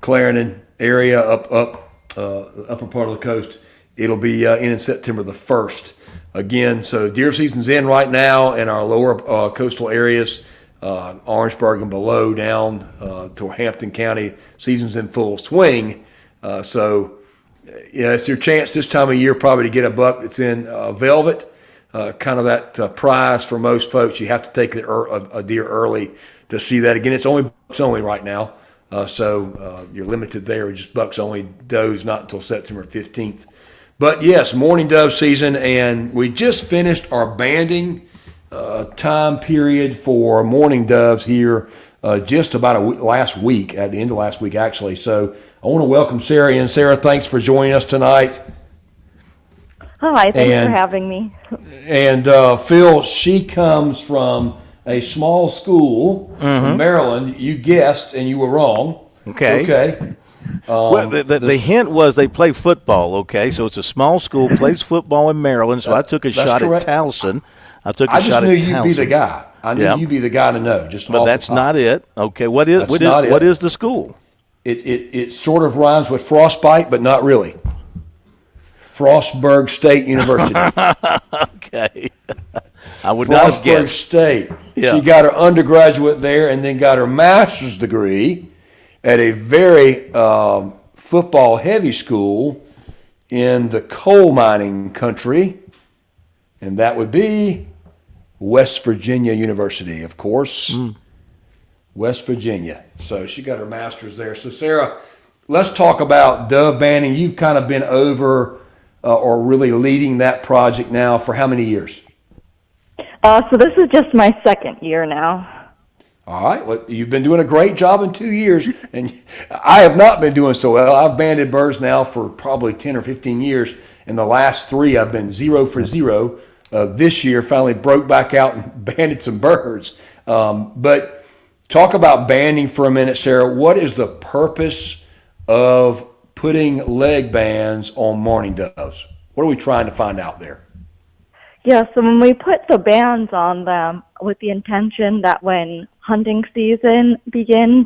Clarendon area up the upper part of the coast. It'll be in September the 1st. Again, so deer season's in right now in our lower coastal areas, Orangeburg and below down to Hampton County. Season's in full swing. So it's your chance this time of year probably to get a buck that's in velvet, kind of that prize for most folks. You have to take a deer early to see that. Again, it's only right now. So you're limited there, just bucks only, does not until September 15th. But yes, mourning dove season, and we just finished our banding time period for mourning doves here just about last week, at the end of last week actually. So I want to welcome Sarah in. Sarah, thanks for joining us tonight.
Hi, thanks for having me.
And Phil, she comes from a small school in Maryland. You guessed, and you were wrong.
Okay. Well, the hint was they play football, okay? So it's a small school, plays football in Maryland, so I took a shot
correct.
at Towson. I
just knew you'd be the guy. I knew you'd be the guy to know.
But that's not it. Okay, what is the school?
It sort of rhymes with frostbite, but not really. Frostburg State University.
Okay. I would not have guessed.
State.
Yeah.
She got her undergraduate there and then got her master's degree at a very football-heavy school in the coal mining country, and that would be West Virginia University, of course. West Virginia. So she got her master's there. So, Sarah, let's talk about dove banding. You've kind of been over or really leading that project now for how many years?
So this is just my second year now.
All right. Well, you've been doing a great job in 2 years, and I have not been doing so well. I've banded birds now for probably 10 or 15 years. In the last 3, I've been 0 for 0. This year, finally broke back out and banded some birds. But talk about banding for a minute, Sarah. What is the purpose of putting leg bands on mourning doves? What are we trying to find out there?
Yeah, so when we put the bands on them with the intention that when hunting season begins,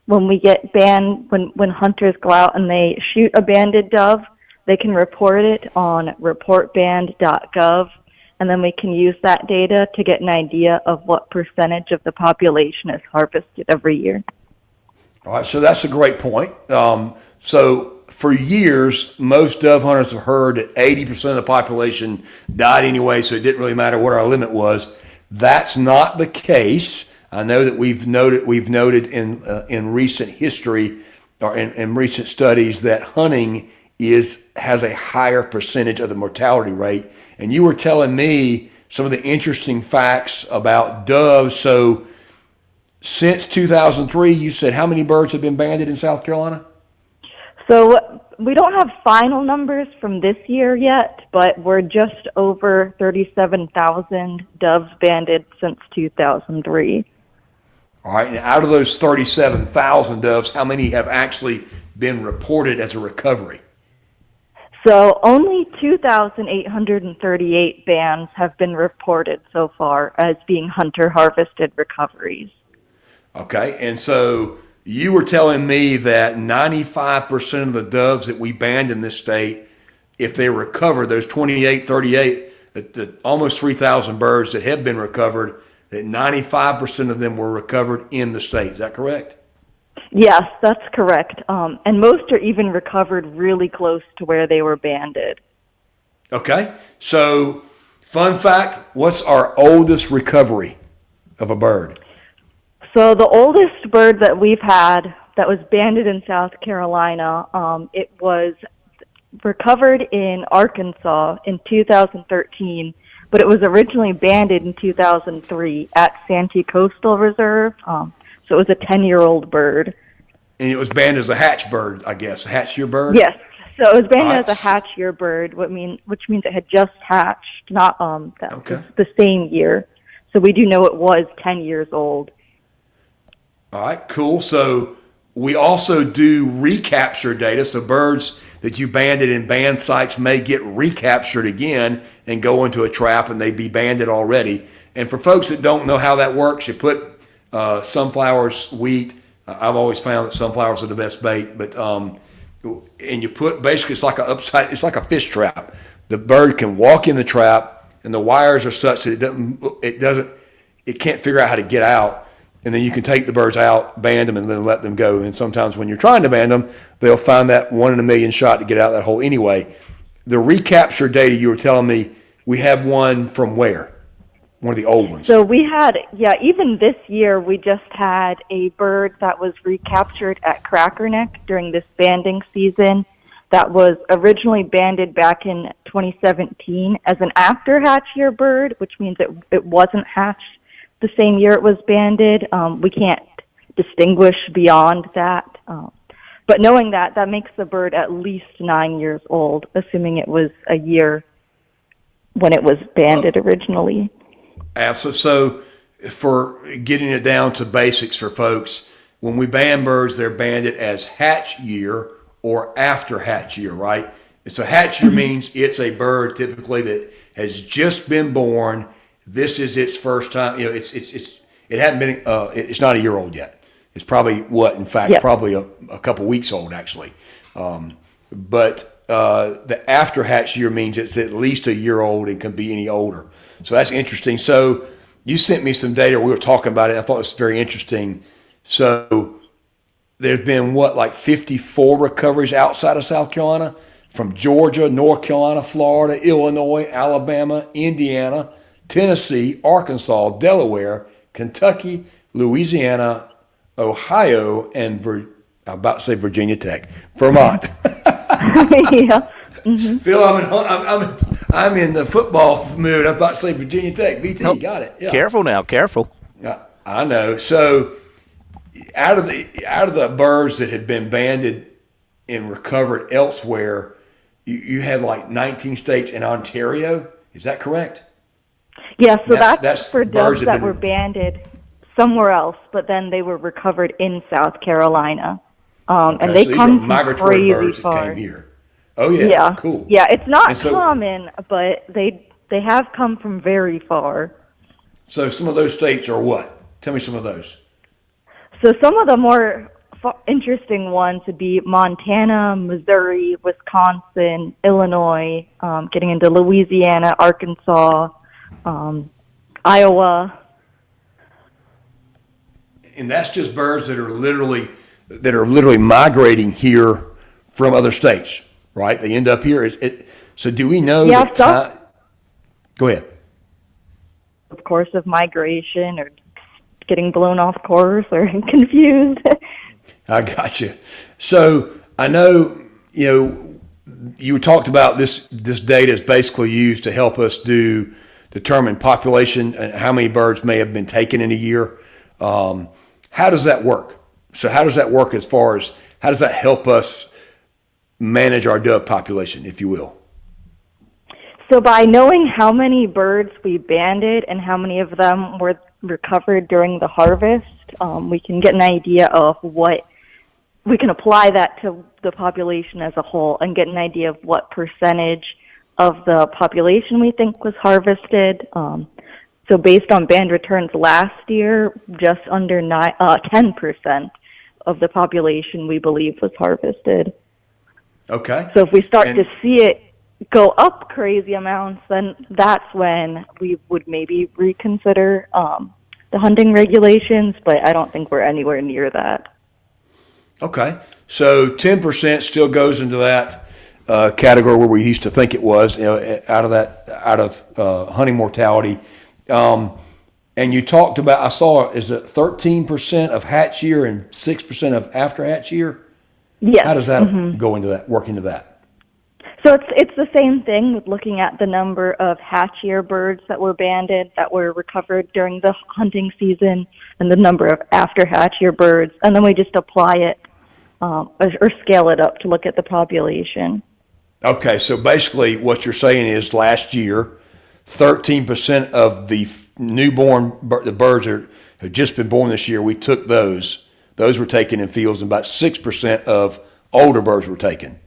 when we get when hunters go out and they shoot a banded dove, they can report it on reportband.gov, and then we can use that data to get an idea of what percentage of the population is harvested every year.
All right, so that's a great point. So for years, most dove hunters have heard that 80% of the population died anyway, so it didn't really matter what our limit was. That's not the case. I know that we've noted in recent history or in recent studies that hunting has a higher percentage of the mortality rate. And you were telling me some of the interesting facts about doves. So since 2003, you said how many birds have been banded in South Carolina?
So we don't have final numbers from this year yet, but we're just over 37,000 doves banded since 2003.
All right, and out of those 37,000 doves, how many have actually been reported as a recovery?
So only 2,838 bands have been reported so far as being hunter-harvested recoveries.
Okay, and so you were telling me that 95% of the doves that we banned in this state, if they recover, those 2838, the almost 3,000 birds that have been recovered, that 95% of them were recovered in the state. Is that correct?
Yes, that's correct. And most are even recovered really close to where they were banded.
Okay, so fun fact, what's our oldest recovery of a bird?
So the oldest bird that we've had that was banded in South Carolina, it was recovered in Arkansas in 2013, but it was originally banded in 2003 at Santee Coastal Reserve. So it was a 10-year-old bird.
And it was banded as a hatch bird, I guess. A hatch year bird?
Yes. So it was banded as a hatch year bird, which means it had just hatched, not the same year. So we do know it was 10 years old.
All right, cool. So we also do recapture data. So birds that you banded in band sites may get recaptured again and go into a trap, and they'd be banded already. And for folks that don't know how that works, you put sunflowers, wheat. I've always found that sunflowers are the best bait, but and you put basically it's like a fish trap. The bird can walk in the trap, and the wires are such that it can't figure out how to get out. And then you can take the birds out, band them, and then let them go. And sometimes when you're trying to band them, they'll find that 1 in a million shot to get out of that hole anyway. The recapture data you were telling me, we have one from where? One of the old ones.
So we had, even this year, we just had a bird that was recaptured at Crackerneck during this banding season that was originally banded back in 2017 as an after-hatch year bird, which means it wasn't hatched the same year it was banded. We can't distinguish beyond that. But knowing that makes the bird at least 9 years old, assuming it was a year when it was banded originally.
Absolutely. So for getting it down to basics for folks, when we band birds, they're banded as hatch year or after hatch year, right? It's a hatch year means it's a bird typically that has just been born. This is its first time. You know, it hadn't been. It's not a year old yet. It's probably probably a couple weeks old actually. But the after hatch year means it's at least a year old and can be any older. So that's interesting. So you sent me some data. We were talking about it. I thought it was very interesting. So there's been 54 recoveries outside of South Carolina from Georgia, North Carolina, Florida, Illinois, Alabama, Indiana, Tennessee, Arkansas, Delaware, Kentucky, Louisiana, Ohio, and I'm about to say Virginia Tech, Vermont.
Yeah. Mm-hmm.
Phil, I'm in the football mood. I'm about to say Virginia Tech. VT, got it. Yeah.
Careful now, careful.
I know. So out of the birds that had been banded and recovered elsewhere, you had 19 states in Ontario. Is that correct?
Yeah, so that's for doves that were banded somewhere else, but then they were recovered in South Carolina. And they come from
migratory
crazy
birds
far.
that came here. Oh yeah, cool.
Yeah, it's not common, but they have come from very far.
So some of those states are what? Tell me some of those.
So some of the more interesting ones would be Montana, Missouri, Wisconsin, Illinois, getting into Louisiana, Arkansas, Iowa.
And that's just birds that are literally that are literally migrating here from other states, right? They end up here. So do we know the time? Go ahead.
Of course, of migration or getting blown off course or confused.
I got you. So I know, you talked about this data is basically used to help us determine population and how many birds may have been taken in a year. How does that work? So how does that work as far as how does that help us manage our dove population, if you will?
So by knowing how many birds we banded and how many of them were recovered during the harvest, we can get an idea of what we can apply that to the population as a whole and get an idea of what percentage of the population we think was harvested. So based on band returns last year, just under 10% of the population we believe was harvested.
Okay.
So if we start to see it go up crazy amounts, then that's when we would maybe reconsider the hunting regulations, but I don't think we're anywhere near that.
Okay. So 10% still goes into that category where we used to think it was, out of hunting mortality. And you talked about, I saw, is it 13% of hatch year and 6% of after hatch year?
Yes.
How does that go into that, work into that?
So it's the same thing with looking at the number of hatch year birds that were banded, that were recovered during the hunting season, and the number of after hatch year birds, and then we just apply it or scale it up to look at the population.
Okay, so basically what you're saying is last year, 13% of the the birds that have just been born this year, we took those. Those were taken in fields, and about 6% of older birds were taken.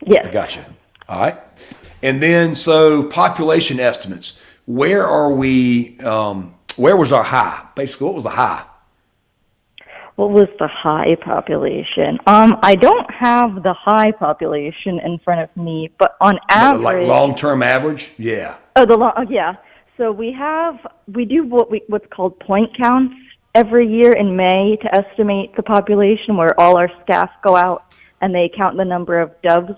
Yes.
I gotcha. All right. And then, so population estimates. Where are we, where was our high? Basically, what was the high?
What was the high population? I don't have the high population in front of me, but on average,
like long-term average, yeah.
Yeah. So we do what's called point counts every year in May to estimate the population, where all our staff go out and they count the number of doves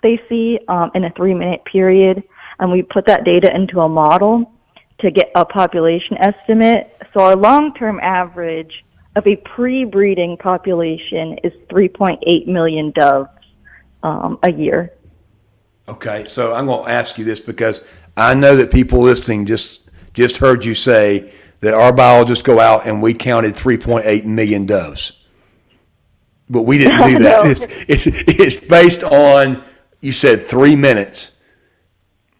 they see in a 3-minute period, and we put that data into a model to get a population estimate. So our long-term average of a pre-breeding population is 3.8 million doves a year.
Okay, so I'm going to ask you this because I know that people listening just heard you say that our biologists go out and we counted 3.8 million doves. But we didn't do that. It's based on, you said 3 minutes.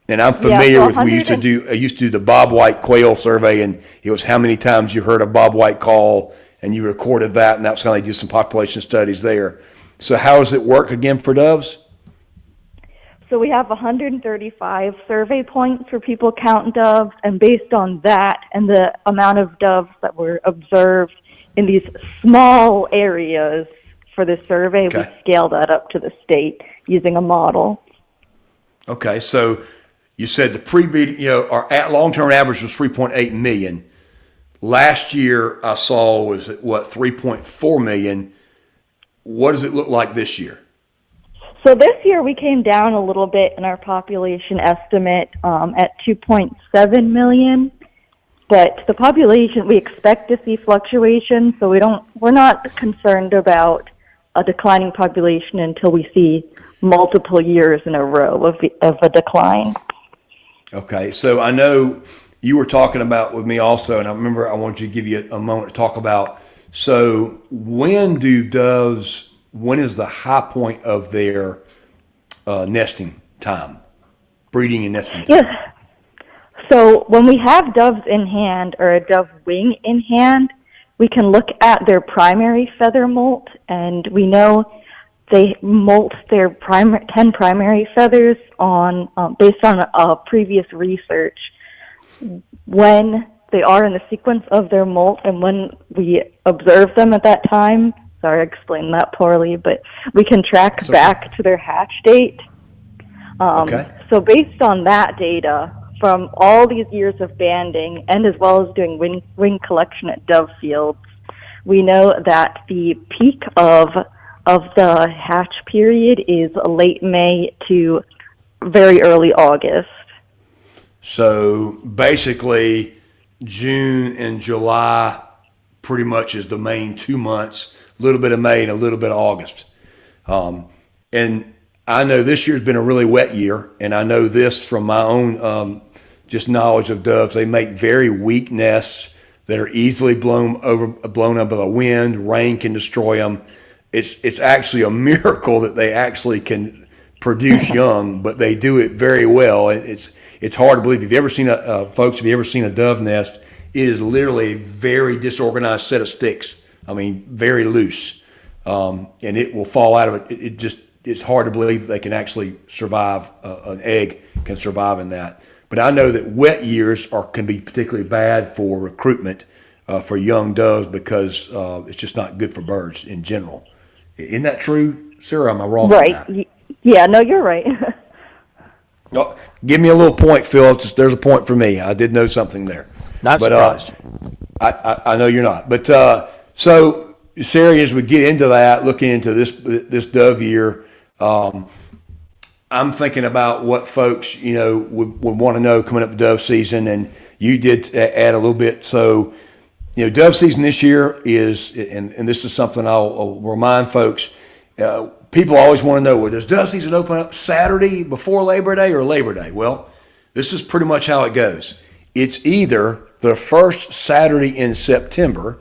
And I'm familiar with, I used to do the Bob White quail survey, and it was how many times you heard a Bob White call, and you recorded that, and that's how they do some population studies there. So how does it work again for doves?
So we have 135 survey points for people counting doves, and based on that and the amount of doves that were observed in these small areas for the survey, we scale that up to the state using a model. Okay, so you said the pre-breeding, our long-term average was 3.8 million. Last year I saw was 3.4 million. What does it look like this year? So this year we came down a little bit in our population estimate at 2.7 million. But the population, we expect to see fluctuations, so we're not concerned about a declining population until we see multiple years in a row of a decline.
Okay, so I know you were talking about with me also, and I remember I wanted to give you a moment to talk about, so when is the high point of their nesting time, breeding and nesting time?
Yes. So when we have doves in hand or a dove wing in hand, we can look at their primary feather molt, and we know they molt their 10 primary feathers on based on previous research when they are in the sequence of their molt and when we observe them at that time. Sorry, I explained that poorly, but we can track back to their hatch date. So based on that data, from all these years of banding and as well as doing wing collection at dove fields, we know that the peak of the hatch period is late May to very early August.
So basically, June and July pretty much is the main 2 months, a little bit of May and a little bit of August. And I know this year's been a really wet year, and I know this from my own just knowledge of doves. They make very weak nests that are easily blown up by the wind. Rain can destroy them. It's actually a miracle that they actually can produce young, but they do it very well. It's hard to believe. If you've ever seen folks, have you ever seen a dove nest? It is literally a very disorganized set of sticks. I mean, very loose, and it will fall out of it. It's hard to believe that they can actually survive. An egg can survive in that. But I know that wet years can be particularly bad for recruitment for young doves because it's just not good for birds in general. Isn't that true, Sarah? Am I wrong?
Right.
On that?
Yeah, no, you're right.
No, give me a little point, Phil. There's a point for me. I did know something there.
Not surprised.
I know you're not. But so, Sarah, as we get into that, looking into this dove year, I'm thinking about what folks, would want to know coming up to dove season, and you did add a little bit. So, dove season this year is, and this is something I'll remind folks, people always want to know, well, does dove season open up Saturday before Labor Day or Labor Day? Well, this is pretty much how it goes. It's either the first Saturday in September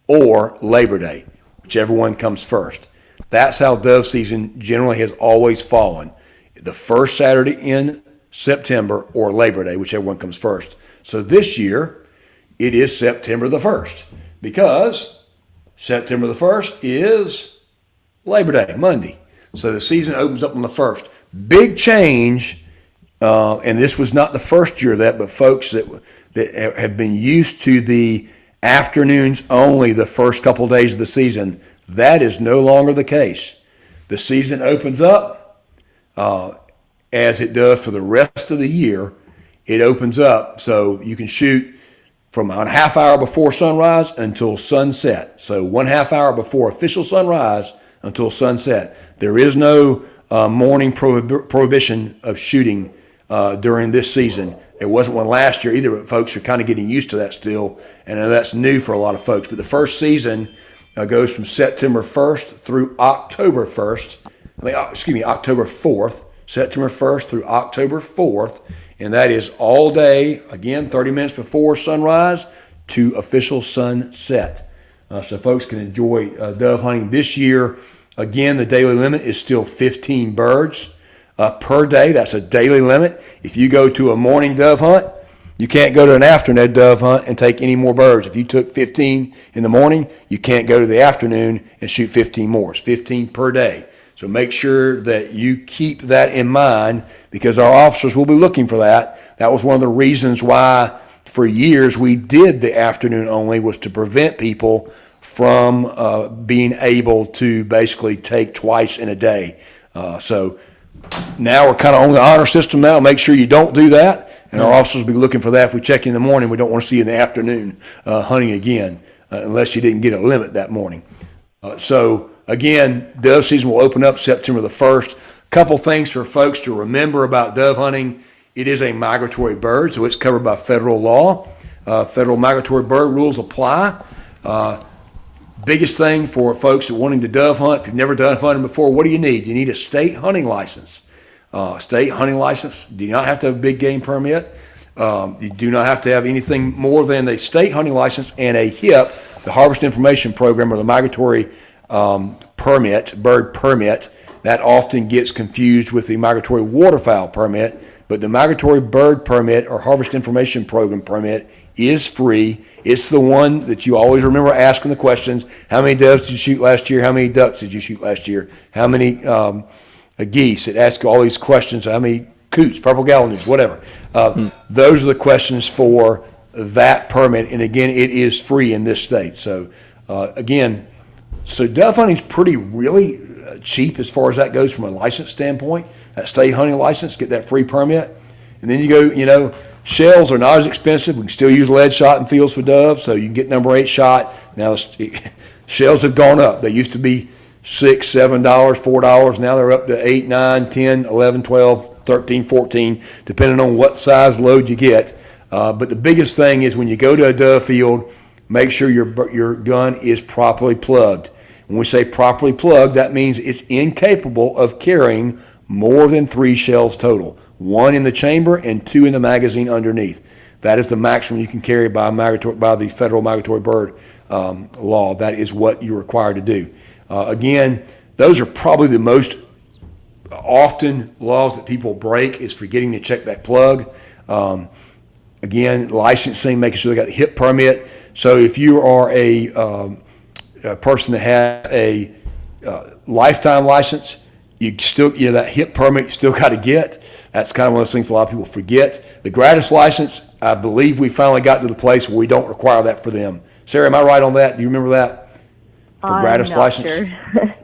or Labor Day, whichever one comes first. That's how dove season generally has always fallen. The first Saturday in September or Labor Day, whichever one comes first. So this year, it is September the 1st because September the 1st is Labor Day, Monday. So the season opens up on the 1st. Big change, and this was not the first year of that, but folks that have been used to the afternoons only the first couple days of the season, that is no longer the case. The season opens up as it does for the rest of the year. It opens up so you can shoot from a half hour before sunrise until sunset. So 1/2 hour before official sunrise until sunset. There is no morning prohibition of shooting during this season. There wasn't one last year either, but folks are kind of getting used to that still, and I know that's new for a lot of folks. But the first season goes from September 1st through October 1st. October 4th, September 1st through October 4th, and that is all day, again, 30 minutes before sunrise to official sunset. So folks can enjoy dove hunting this year. Again, the daily limit is still 15 birds per day. That's a daily limit. If you go to a morning dove hunt, you can't go to an afternoon dove hunt and take any more birds. If you took 15 in the morning, you can't go to the afternoon and shoot 15 more. It's 15 per day. So make sure that you keep that in mind because our officers will be looking for that. That was one of the reasons why for years we did the afternoon only, was to prevent people from being able to basically take twice in a day. So now we're kind of on the honor system now. Make sure you don't do that. And our officers will be looking for that. If we check in the morning, we don't want to see you in the afternoon hunting again unless you didn't get a limit that morning. So again, dove season will open up September the 1st. Couple things for folks to remember about dove hunting. It is a migratory bird, so it's covered by federal law. Federal migratory bird rules apply. Biggest thing for folks that wanting to dove hunt, if you've never dove hunted before, what do you need? You need a state hunting license. State hunting license. Do not have to have a big game permit. You do not have to have anything more than the state hunting license and a HIP, the Harvest Information Program, or the migratory permit, bird permit. That often gets confused with the migratory waterfowl permit, but the migratory bird permit or Harvest Information Program permit is free. It's the one that you always remember asking the questions. How many doves did you shoot last year? How many ducks did you shoot last year? How many geese? It asks you all these questions. How many coots, purple gallinus, whatever. Those are the questions for that permit. And again, it is free in this state. So so dove hunting is really cheap as far as that goes from a license standpoint. That state hunting license, get that free permit. And then you go, Shells are not as expensive. We can still use lead shot in fields for doves, so you can get number 8 shot. Now, shells have gone up. They used to be $6, $7, $4. Now they're up to 8, 9, 10, 11, 12, 13, 14, depending on what size load you get. But the biggest thing is when you go to a dove field, make sure your gun is properly plugged. When we say properly plugged, that means it's incapable of carrying more than 3 shells total. 1 in the chamber and 2 in the magazine underneath. That is the maximum you can carry by the federal migratory bird law. That is what you're required to do. Again, those are probably the most often laws that people break, is forgetting to check that plug. Again, licensing, making sure they got the HIP permit. So if you are a person that has a lifetime license, that HIP permit you still got to get. That's kind of one of those things a lot of people forget. The gratis license, I believe we finally got to the place where we don't require that for them. Sarah, am I right on that? Do you remember that? For gratis license? Sure.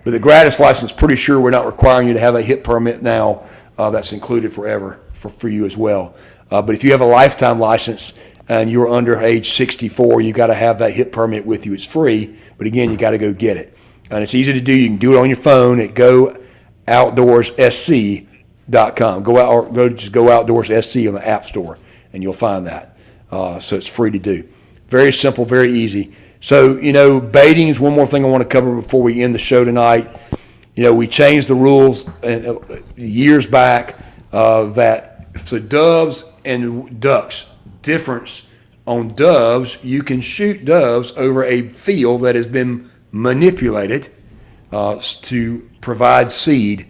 But the gratis license, pretty sure we're not requiring you to have a HIP permit now. That's included forever for you as well. But if you have a lifetime license and you're under age 64, you got to have that HIP permit with you. It's free, but again, you got to go get it. And it's easy to do. You can do it on your phone at GoOutdoorsSC.com. Just Go Outdoors SC on the App Store, and you'll find that. So it's free to do. Very simple, very easy. So, baiting is one more thing I want to cover before we end the show tonight. We changed the rules years back that for doves and ducks, difference on doves, you can shoot doves over a field that has been manipulated to provide seed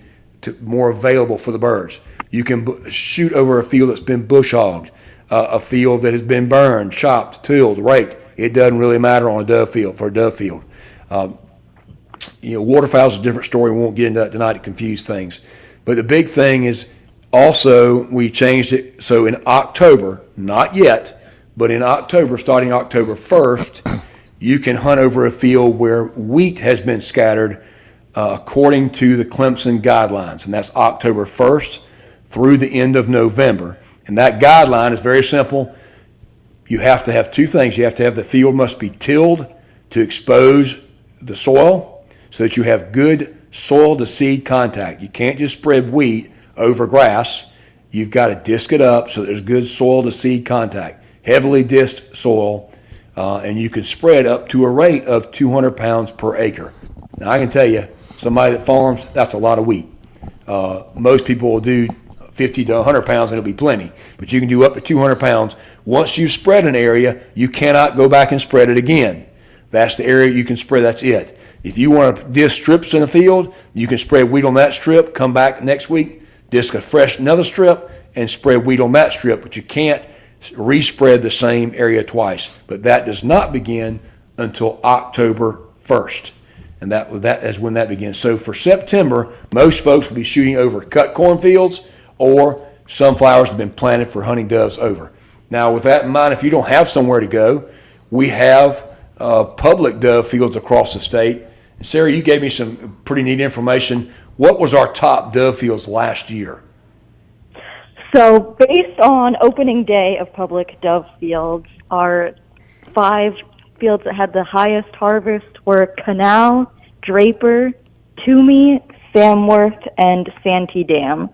more available for the birds. You can shoot over a field that's been bush hogged, a field that has been burned, chopped, tilled, raked. It doesn't really matter on a dove field, for a dove field. Waterfowl is a different story. We won't get into that tonight to confuse things. But the big thing is also we changed it. So in October, not yet, but in October, starting October 1st, you can hunt over a field where wheat has been scattered according to the Clemson guidelines. And that's October 1st through the end of November. And that guideline is very simple. You have to have 2 things. You have to have the field must be tilled to expose the soil so that you have good soil to seed contact. You can't just spread wheat over grass. You've got to disc it up so there's good soil to seed contact. Heavily disked soil, and you can spread up to a rate of 200 pounds per acre. Now I can tell you, somebody that farms, that's a lot of wheat. Most people will do 50 to 100 pounds and it'll be plenty. But you can do up to 200 pounds. Once you spread an area, you cannot go back and spread it again. That's the area you can spread. That's it. If you want to disc strips in a field, you can spread wheat on that strip, come back next week, disc another strip, and spread wheat on that strip. But you can't respread the same area twice. But that does not begin until October 1st. And that is when that begins. So for September, most folks will be shooting over cut cornfields or sunflowers have been planted for hunting doves over. Now, with that in mind, if you don't have somewhere to go, we have public dove fields across the state. And Sarah, you gave me some pretty neat information. What was our top dove fields last year?
So based on opening day of public dove fields, our 5 fields that had the highest harvest were Canal, Draper, Toomey, Samworth, and Santee Dam.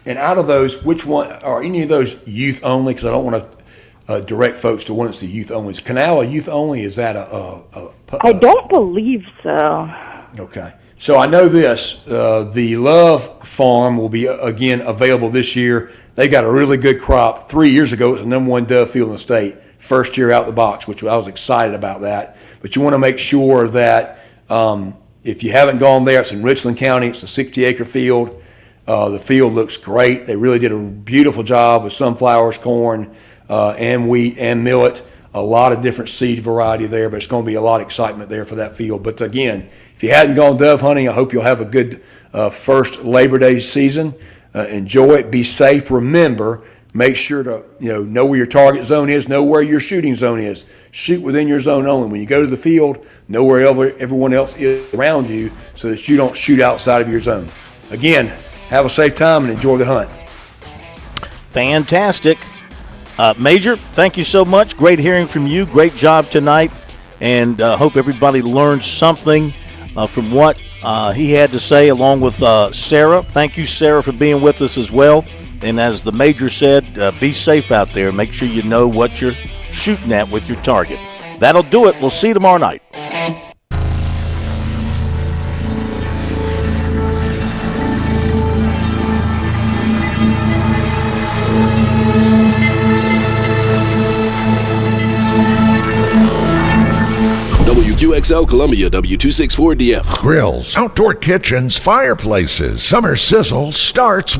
And out of those, which one are any of those youth only? Because I don't want to direct folks to one that's the youth only. Is Canal a youth only? Is that
I don't believe so.
Okay. So I know this. The Love Farm will be, again, available this year. They got a really good crop. 3 years ago, it was the number 1 dove field in the state. First year out the box, which I was excited about that. But you want to make sure that if you haven't gone there, it's in Richland County. It's a 60-acre field. The field looks great. They really did a beautiful job with sunflowers, corn, and wheat and millet. A lot of different seed variety there, but it's going to be a lot of excitement there for that field. But again, if you hadn't gone dove hunting, I hope you'll have a good first Labor Day season. Enjoy it. Be safe. Remember, make sure to know where your target zone is, know where your shooting zone is. Shoot within your zone only. When you go to the field, know where everyone else is around you so that you don't shoot outside of your zone. Again, have a safe time and enjoy the hunt.
Fantastic. Major, thank you so much. Great hearing from you. Great job tonight. And hope everybody learned something from what he had to say, along with Sarah. Thank you, Sarah, for being with us as well. And as the Major said, be safe out there. Make sure you know what you're shooting at with your target. That'll do it. We'll see you tomorrow night.
WQXL Columbia, W264DF.
Grills, outdoor kitchens, fireplaces. Summer Sizzle starts with